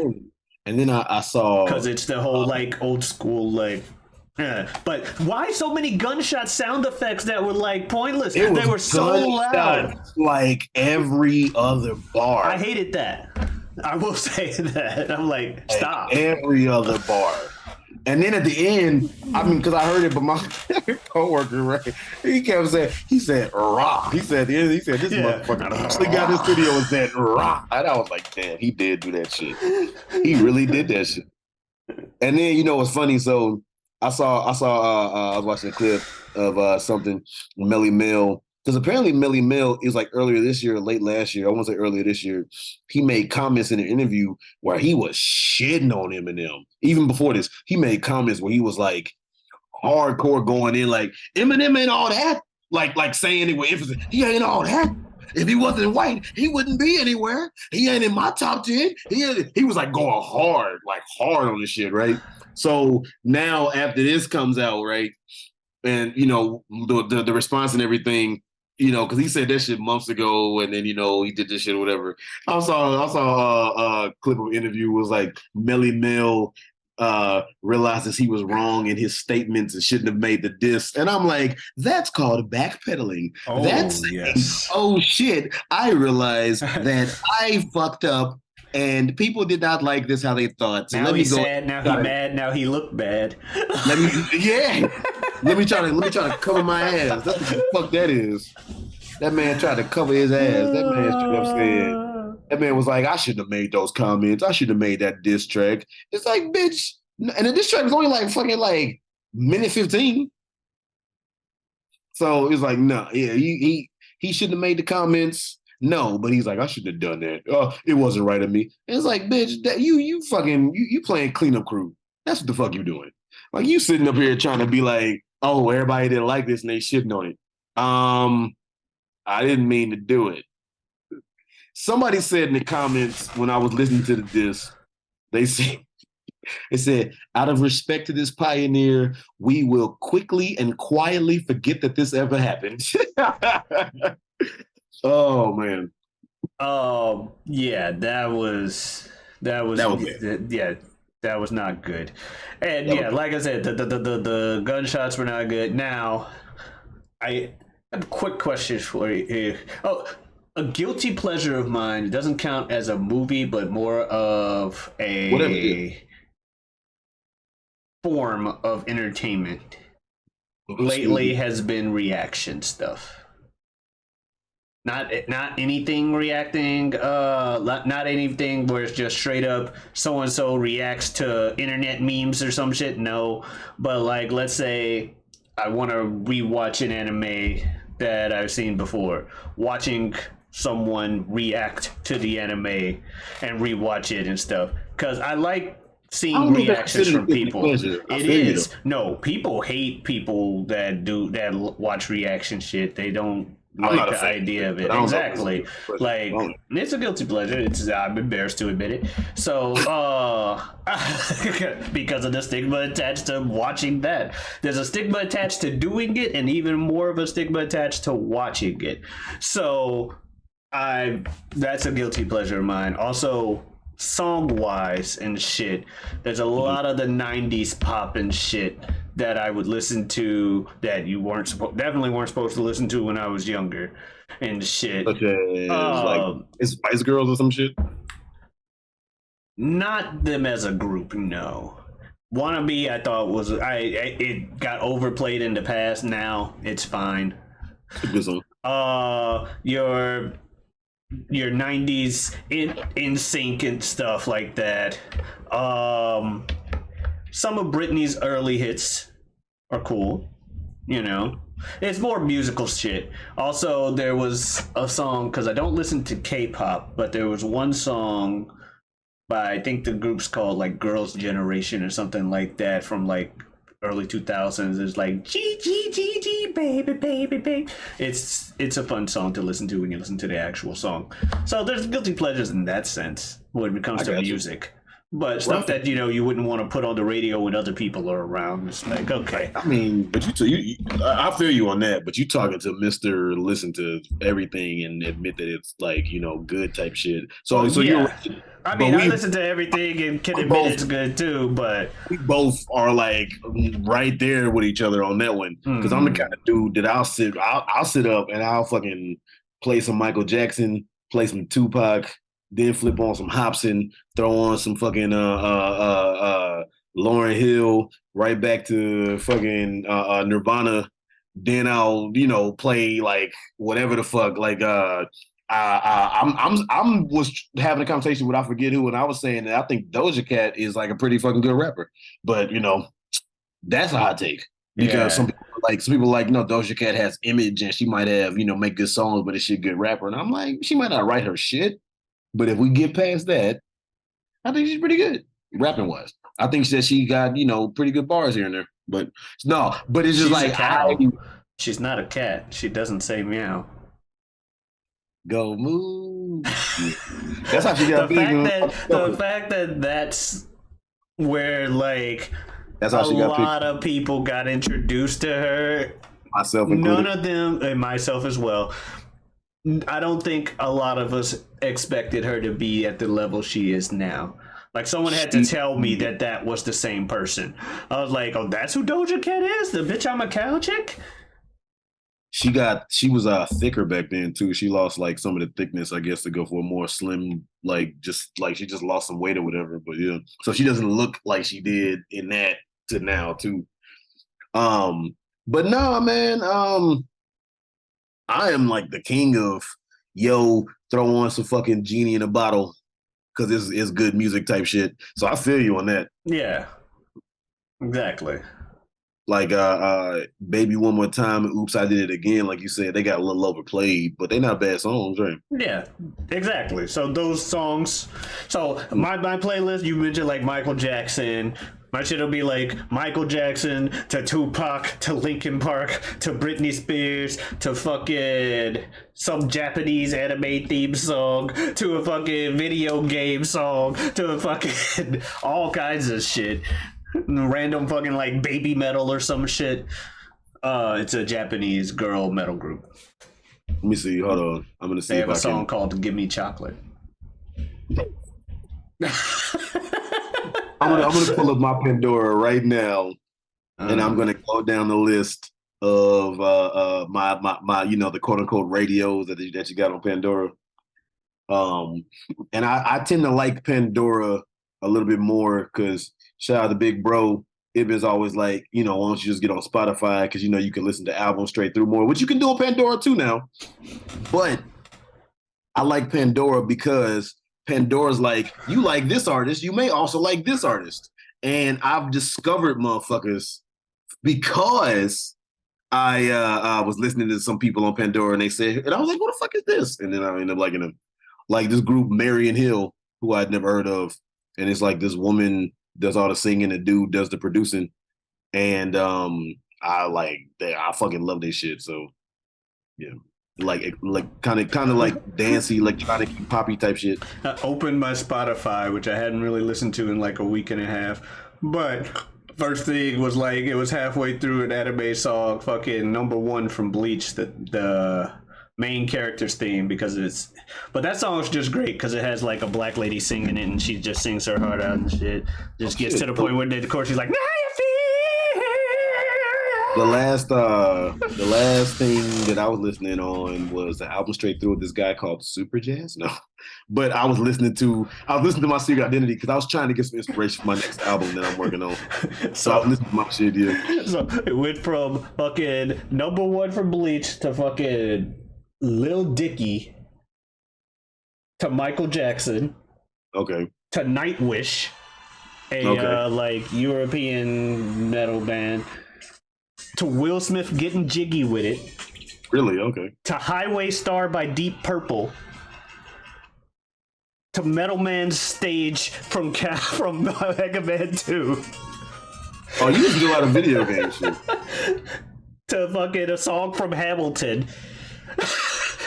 And then I saw, because it's the whole like old school like. But why so many gunshot sound effects that were like pointless? They were so loud. Like every other bar. I hated that. I will say that. I'm like, stop. Every other bar. And then at the end, I mean, because I heard it, but my coworker, right? He kept saying, he said, rock. He said, this motherfucker actually got his video and said, rock. And I was like, damn, he did do that shit. He really did that shit. And then, what's funny? So I was watching a clip of something, Melly Mel. Because apparently Melly Mel is like earlier this year, late last year, I want to say earlier this year, he made comments in an interview where he was shitting on Eminem. Even before this, he made comments where he was like hardcore going in, like, Eminem ain't all that. Like saying it with emphasis, he ain't all that. If he wasn't white, he wouldn't be anywhere. He ain't in my top 10. He was like going hard on this shit, right? So now after this comes out, right, and the response and everything, because he said that shit months ago, and then he did this shit or whatever. I saw a clip of an interview was like Melly Mel realizes he was wrong in his statements and shouldn't have made the diss, and I'm like, that's called backpedaling. Oh, that's yes. Oh shit! I realized that I fucked up. And people did not like this how they thought. So now he's sad. Now he mad. Now he looked bad. Let me try to cover my ass. That's what the fuck that is. That man tried to cover his ass. That man straight up said. That man was like, I shouldn't have made those comments. I shouldn't have made that diss track. It's like, bitch. And the diss track was only like fucking like minute 15. So it's like, no, yeah, he shouldn't have made the comments. No, but he's like, I shouldn't have done that. Oh, it wasn't right of me. And it's like, bitch, that you playing cleanup crew. That's what the fuck you doing. Like, you sitting up here trying to be like, oh, everybody didn't like this and they shitting on it. I didn't mean to do it. Somebody said in the comments when I was listening to this, they said It said, out of respect to this pioneer, we will quickly and quietly forget that this ever happened. Oh man. Yeah, that was That was bad. yeah, that was not good. And That yeah, was like I said, the gunshots were not good. Now, I have a quick question for you here. Oh, a guilty pleasure of mine. It doesn't count as a movie, but more of whatever it is. a form of entertainment. Lately has been reaction stuff. Not anything reacting, not anything where it's just straight up so and so reacts to internet memes or some shit. No, but like let's say I want to rewatch an anime that I've seen before, watching someone react to the anime and rewatch it and stuff, because I like seeing reactions from people. It is no, people hate people that watch reaction shit. They don't like the idea of it. Exactly. Like it's a guilty pleasure. I'm embarrassed to admit it. So because of the stigma attached to watching that. There's a stigma attached to doing it and even more of a stigma attached to watching it. So that's a guilty pleasure of mine. Also, song wise and shit, there's a lot of the 90s pop and shit that I would listen to that you definitely weren't supposed to listen to when I was younger and shit. Such as like Spice Girls or some shit. Not them as a group, no. Wannabe, I thought was it got overplayed in the past. Now it's fine. Good song. Your 90s in sync and stuff like that. Some of Britney's early hits are cool, you know. It's more musical shit. Also, there was a song, because I don't listen to K-pop, but there was one song by, I think the group's called like Girls' Generation or something like that, from like early 2000s. It's like G G G G baby baby baby. It's a fun song to listen to when you listen to the actual song. So there's guilty pleasures in that sense when it comes to music. But stuff that you wouldn't want to put on the radio when other people are around. It's like, okay. I mean, but I feel you on that. But you talking to Mr. Listen to everything and admit that it's like good type shit. So yeah. I mean, I listen to everything and can admit it's good too. But we both are like right there with each other on that one. Because I'm the kind of dude that I'll sit up and I'll fucking play some Michael Jackson, play some Tupac. Then flip on some Hobson, throw on some fucking Lauryn Hill, right back to fucking Nirvana. Then I'll play like whatever the fuck. Like I was having a conversation with I forget who, and I was saying that I think Doja Cat is like a pretty fucking good rapper. But that's a hot take because some people like no, Doja Cat has image and she might have make good songs, but is she a good rapper? And I'm like, she might not write her shit. But if we get past that, I think she's pretty good rapping wise. I think that she got pretty good bars here and there. But no, but it's just like she's not a cat. She doesn't say meow. Go move. That's how she got the fact that that's where like that's how a lot of people got introduced to her. Myself included. None of them, and myself as well. I don't think a lot of us expected her to be at the level she is now. Like someone had to tell me that was the same person. I was like, oh, that's who Doja Cat is? The bitch I'm a cow chick? She was thicker back then too. She lost like some of the thickness, I guess, to go for a more slim, like she just lost some weight or whatever. But yeah, so she doesn't look like she did in that to now too. But no, man. I am like the king of throw on some fucking Genie in a Bottle because it's good music type shit. So I feel you on that. Yeah, exactly. Like Baby One More Time and Oops I Did It Again, like you said, they got a little overplayed, but they're not bad songs, right? Yeah, exactly. So those songs. So my playlist, you mentioned like Michael Jackson, My shit'll be like Michael Jackson to Tupac to Linkin Park to Britney Spears to fucking some Japanese anime theme song to a fucking video game song to a fucking all kinds of shit. Random fucking like baby metal or some shit. It's a Japanese girl metal group. Let me see. Hold on. I'm gonna see They if have a I song can. called "Give Me Chocolate." I'm gonna pull up my Pandora right now, and I'm gonna go down the list of my the quote unquote radios that you got on Pandora. And I tend to like Pandora a little bit more because shout out to Big Bro. Ibn's always like, why don't you just get on Spotify because you can listen to albums straight through more, which you can do on Pandora too now. But I like Pandora because Pandora's like, you like this artist, you may also like this artist. And I've discovered motherfuckers because I was listening to some people on Pandora and they said, and I was like, what the fuck is this? And then I ended up liking them. Like this group, Marion Hill, who I'd never heard of. And it's like this woman does all the singing, the dude does the producing. And I fucking love this shit. So yeah. Like kind of like dancey, electronic, poppy type shit. I opened my Spotify, which I hadn't really listened to in like a week and a half. But first thing was like it was halfway through an anime song, fucking number one from Bleach, the main character's theme but that song's just great because it has like a black lady singing it and she just sings her heart out and shit. Just gets to the point where of course she's like, the last thing that I was listening on was the album straight through with this guy called Super Jazz. No, but I was listening to my Secret Identity because I was trying to get some inspiration for my next album that I'm working on. So I was listening to my shit. Yeah. So it went from fucking number one from Bleach to fucking Lil Dicky to Michael Jackson. Okay. To Nightwish, a like European metal band. To Will Smith getting jiggy with it. Really? Okay. To Highway Star by Deep Purple. To Metal Man's Stage from Mega Man 2. Oh, you used to do a lot of video game shit. To fucking a song from Hamilton.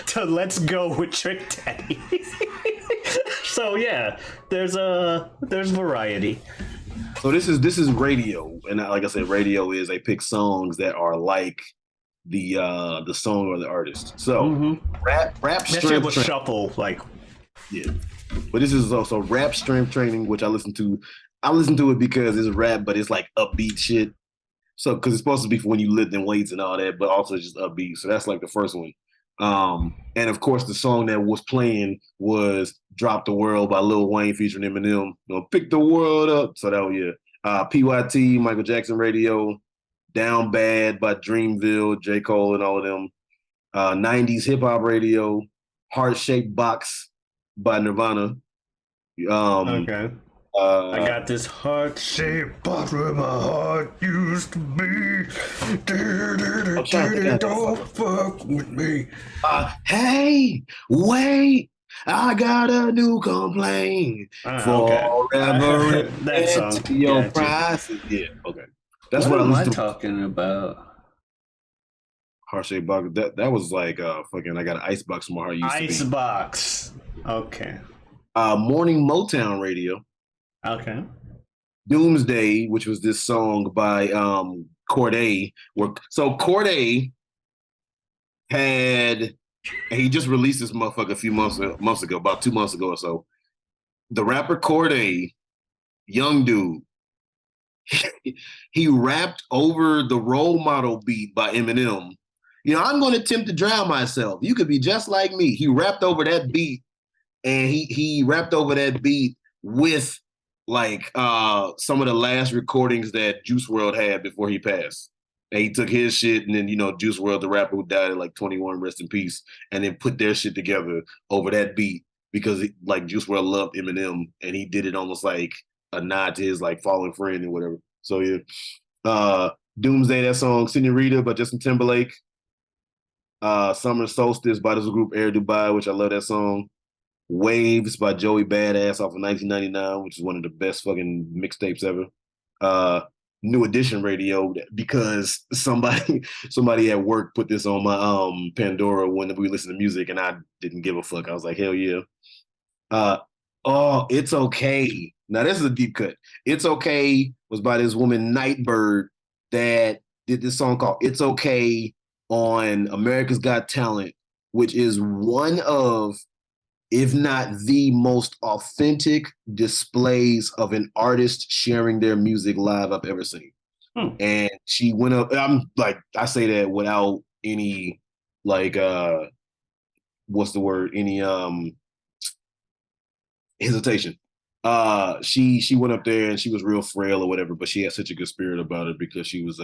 To Let's Go with Trick Daddy. So yeah, there's variety. So this is radio, and like I said, radio is I pick songs that are like the song or the artist. So rap that strength shit was shuffle like yeah, but this is also rap strength training, which I listen to. I listen to it because it's rap, but it's like upbeat shit. So because it's supposed to be for when you lift in weights and all that, but also just upbeat. So that's like the first one. And of course, the song that was playing was "Drop the World" by Lil Wayne featuring Eminem. Pick the world up. So that was PYT, Michael Jackson Radio, Down Bad by Dreamville, J. Cole, and all of them. 90s hip hop radio, Heart Shaped Box by Nirvana. okay. I got this heart-shaped box where my heart used to be. Don't fuck with me. Hey, wait, I got a new complaint. Forever that song. Your price. Yeah, okay. That's what am I talking about? Heart Shaped Box. That was like fucking. I got an icebox from my heart. Icebox. Okay. Morning Motown Radio. Okay. Doomsday, which was this song by Corday. So Corday he just released this motherfucker a few months ago, about 2 months ago or so. The rapper Corday, young dude, he rapped over the Role Model beat by Eminem. I'm going to attempt to drown myself. You could be just like me. He rapped over that beat, and he rapped over that beat with like some of the last recordings that Juice WRLD had before he passed. And he took his shit and then, Juice WRLD, the rapper who died at like 21, rest in peace, and then put their shit together over that beat because like Juice WRLD loved Eminem and he did it almost like a nod to his like fallen friend and whatever. So yeah. Doomsday, that song, Senorita by Justin Timberlake. Summer Solstice by this group Air Dubai, which I love that song. Waves by Joey Badass off of 1999, which is one of the best fucking mixtapes ever. New Edition radio because somebody at work put this on my Pandora when we listened to music, and I didn't give a fuck. I was like, hell yeah. Oh, It's Okay. Now this is a deep cut. It's Okay was by this woman Nightbird that did this song called It's Okay on America's Got Talent, which is one of, if not the most authentic displays of an artist sharing their music live I've ever seen. And she went up, I'm like, I say that without any like what's the word? Any hesitation. She went up there and she was real frail or whatever, but she had such a good spirit about it because she was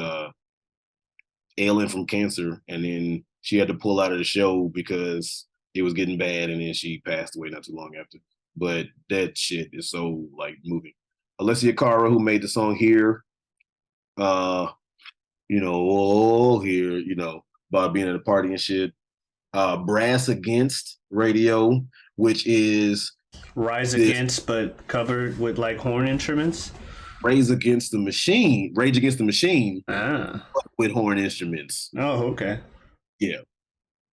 ailing from cancer, and then she had to pull out of the show because it was getting bad, and then she passed away not too long after. But that shit is so like moving. Alessia Cara, who made the song Here, here, about being at a party and shit. Brass Against Radio, which is Rise Against, but covered with like horn instruments. Rage Against the Machine, with horn instruments. Oh, okay. Yeah.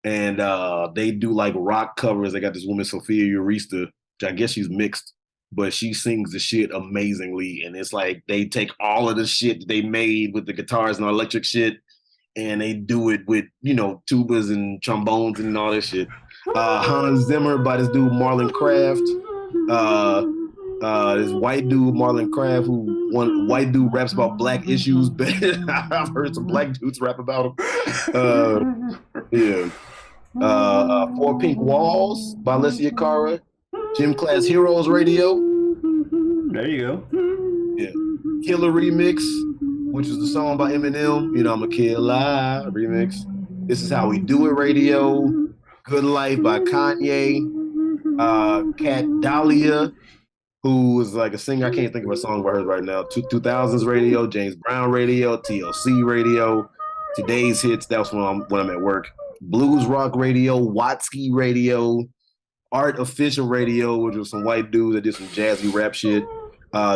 And they do like rock covers. They got this woman, Sophia Urista, which I guess she's mixed, but she sings the shit amazingly. And it's like they take all of the shit that they made with the guitars and electric shit, and they do it with, tubas and trombones and all that shit. Hans Zimmer by this dude, Marlon Craft. This white dude, Marlon Craft, white dude raps about black issues, but I've heard some black dudes rap about them. Yeah. Four Pink Walls by Alessia Cara. Gym Class Heroes Radio. There you go. Yeah. Killer Remix, which is the song by Eminem. I'm a Killer remix. This Is How We Do It Radio. Good Life by Kanye. Cat Dahlia, who is like a singer. I can't think of a song by her right now. 2000s Radio, James Brown Radio, TLC Radio, Today's Hits. That's when I'm at work. Blues Rock Radio, Watsky Radio, Art Official Radio, which was some white dudes that did some jazzy rap shit.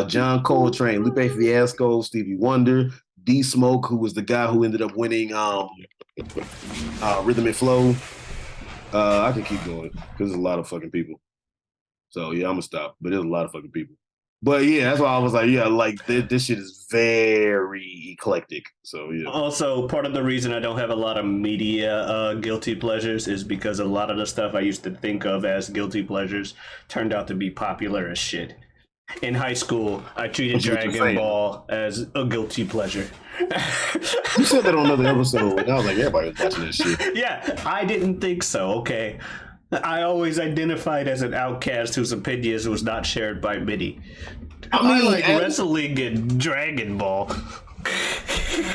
John Coltrane, Lupe Fiasco, Stevie Wonder, D Smoke, who was the guy who ended up winning Rhythm and Flow. I can keep going because there's a lot of fucking people. So yeah, I'm gonna stop. But there's a lot of fucking people. But yeah, that's why I was like, yeah, like this shit is very eclectic. So yeah. Also, part of the reason I don't have a lot of media guilty pleasures is because a lot of the stuff I used to think of as guilty pleasures turned out to be popular as shit. In high school, I treated Dragon Ball as a guilty pleasure. You said that on another episode, and I was like, everybody was watching this shit. Yeah, I didn't think so, okay? I always identified as an outcast whose opinions was not shared by many. I like wrestling and Dragon Ball.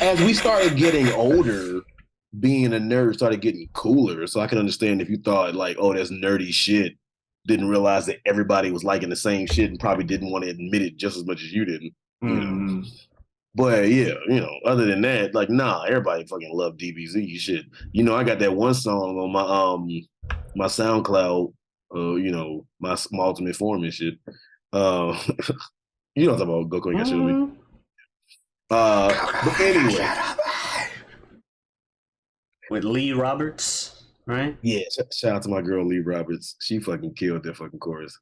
As we started getting older, being a nerd started getting cooler, so I can understand if you thought like, oh, that's nerdy shit. Didn't realize that everybody was liking the same shit and probably didn't want to admit it just as much as you didn't. But yeah, other than that, like, nah, everybody fucking loved DBZ shit. I got that one song on my SoundCloud, my Ultimate Form and shit. You know what I'm talking about, Goku and Yashirumi. But anyway. With Lee Roberts. Right? Yeah, shout out to my girl Lee Roberts. She fucking killed that fucking chorus.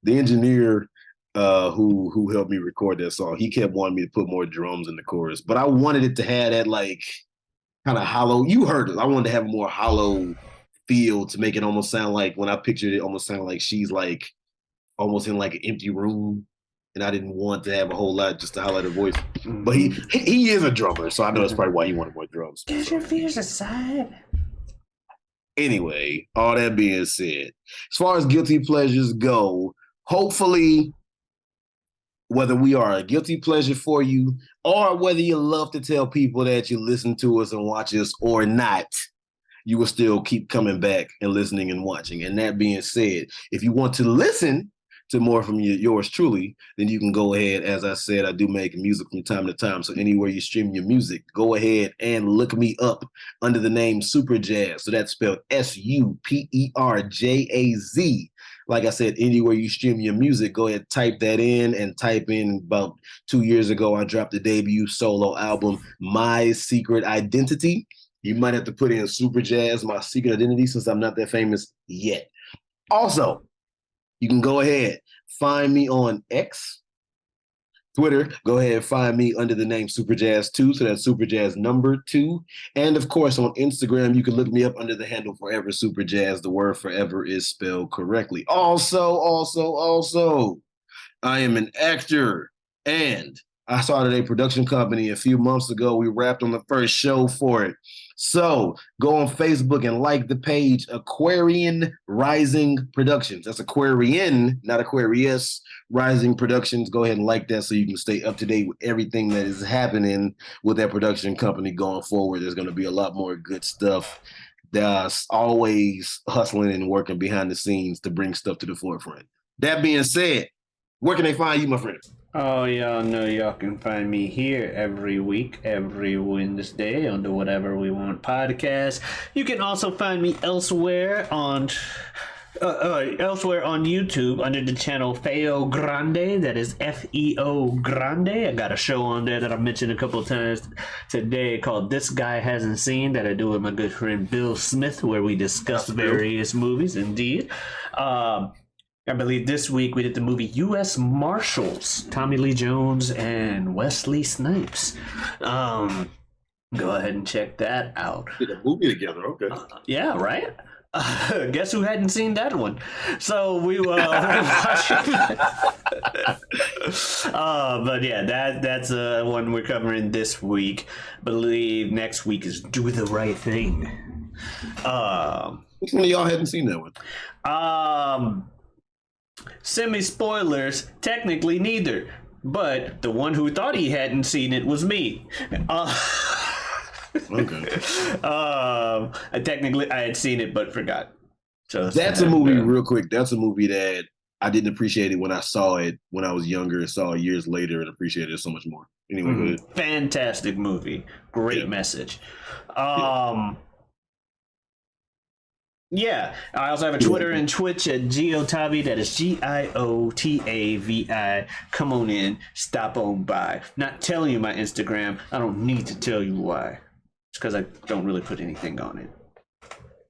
The engineer who helped me record that song, he kept wanting me to put more drums in the chorus, but I wanted it to have that like kind of hollow. You heard it. I wanted to have a more hollow feel to make it almost sound like, when I pictured it, almost sound like she's like almost in like an empty room, and I didn't want to have a whole lot just to highlight her voice. But he is a drummer, so I know that's probably why he wanted more drums. Get your fears aside. Anyway, all that being said, as far as guilty pleasures go, hopefully, whether we are a guilty pleasure for you or whether you love to tell people that you listen to us and watch us or not, you will still keep coming back and listening and watching. And that being said, if you want to listen to more from yours truly, then you can go ahead. As I said, I do make music from time to time. So anywhere you stream your music, go ahead and look me up under the name Super Jazz. So that's spelled SUPERJAZ like I said, anywhere you stream your music, go ahead, type that in and type in about 2 years ago, I dropped the debut solo album, My Secret Identity. You might have to put in Super Jazz, My Secret Identity, since I'm not that famous yet. Also, you can go ahead, find me on X, Twitter. Go ahead and find me under the name SuperJazz2. So that's SuperJazz number 2. And of course, on Instagram, you can look me up under the handle Forever SuperJazz. The word forever is spelled correctly. Also, I am an actor, and I started a production company a few months ago. We wrapped on the first show for it. So go on Facebook and like the page Aquarian Rising Productions. That's Aquarian, not Aquarius Rising Productions. Go ahead and like that so you can stay up to date with everything that is happening with that production company going forward. There's going to be a lot more good stuff. That's always hustling and working behind the scenes to bring stuff to the forefront. That being said, where can they find you, my friend? Oh, y'all know y'all can find me here every week, every Wednesday on the Whatever We Want podcast. You can also find me elsewhere on YouTube under the channel Feo Grande. That is Feo Grande. I got a show on there that I mentioned a couple of times today called This Guy Hasn't Seen, that I do with my good friend Bill Smith, where we discuss various movies. Indeed. I believe this week we did the movie U.S. Marshals, Tommy Lee Jones and Wesley Snipes. Go ahead and check that out. Did a movie together, okay. Yeah, right? Guess who hadn't seen that one? So we will watch it. But yeah, that's one we're covering this week. Believe next week is Do the Right Thing. Which one of y'all hadn't seen that one? Semi-spoilers, technically neither. But the one who thought he hadn't seen it was me. Okay. I had seen it but forgot. So that's a movie, real quick. That's a movie that I didn't appreciate it when I saw it when I was younger, saw it years later, and appreciated it so much more. Anyway, fantastic movie. Great message. Yeah, I also have a Twitter and Twitch at Giotavi. That is Giotavi. Come on in, stop on by. Not telling you my Instagram. I don't need to tell you why. It's because I don't really put anything on it.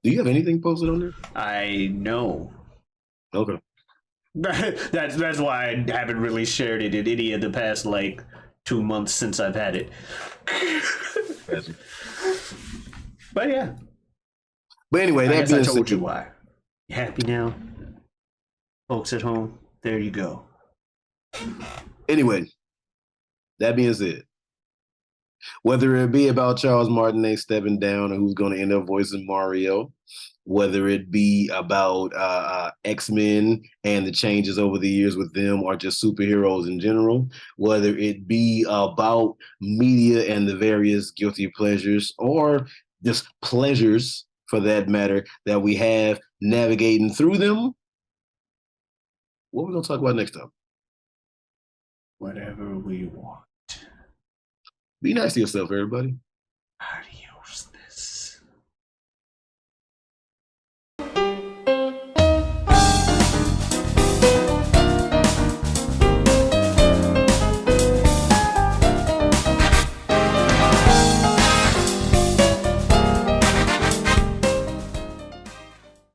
Do you have anything posted on there? I know. Okay. That's why I haven't really shared it in any of the past 2 months since I've had it. But yeah. But anyway, I told you why. You happy now? Folks at home, there you go. Anyway, that being said, whether it be about Charles Martinet stepping down and who's going to end up voicing Mario, whether it be about X-Men and the changes over the years with them, or just superheroes in general, whether it be about media and the various guilty pleasures, or just pleasures, for that matter, that we have navigating through them. What are we going to talk about next time? Whatever we want. Be nice to yourself, everybody.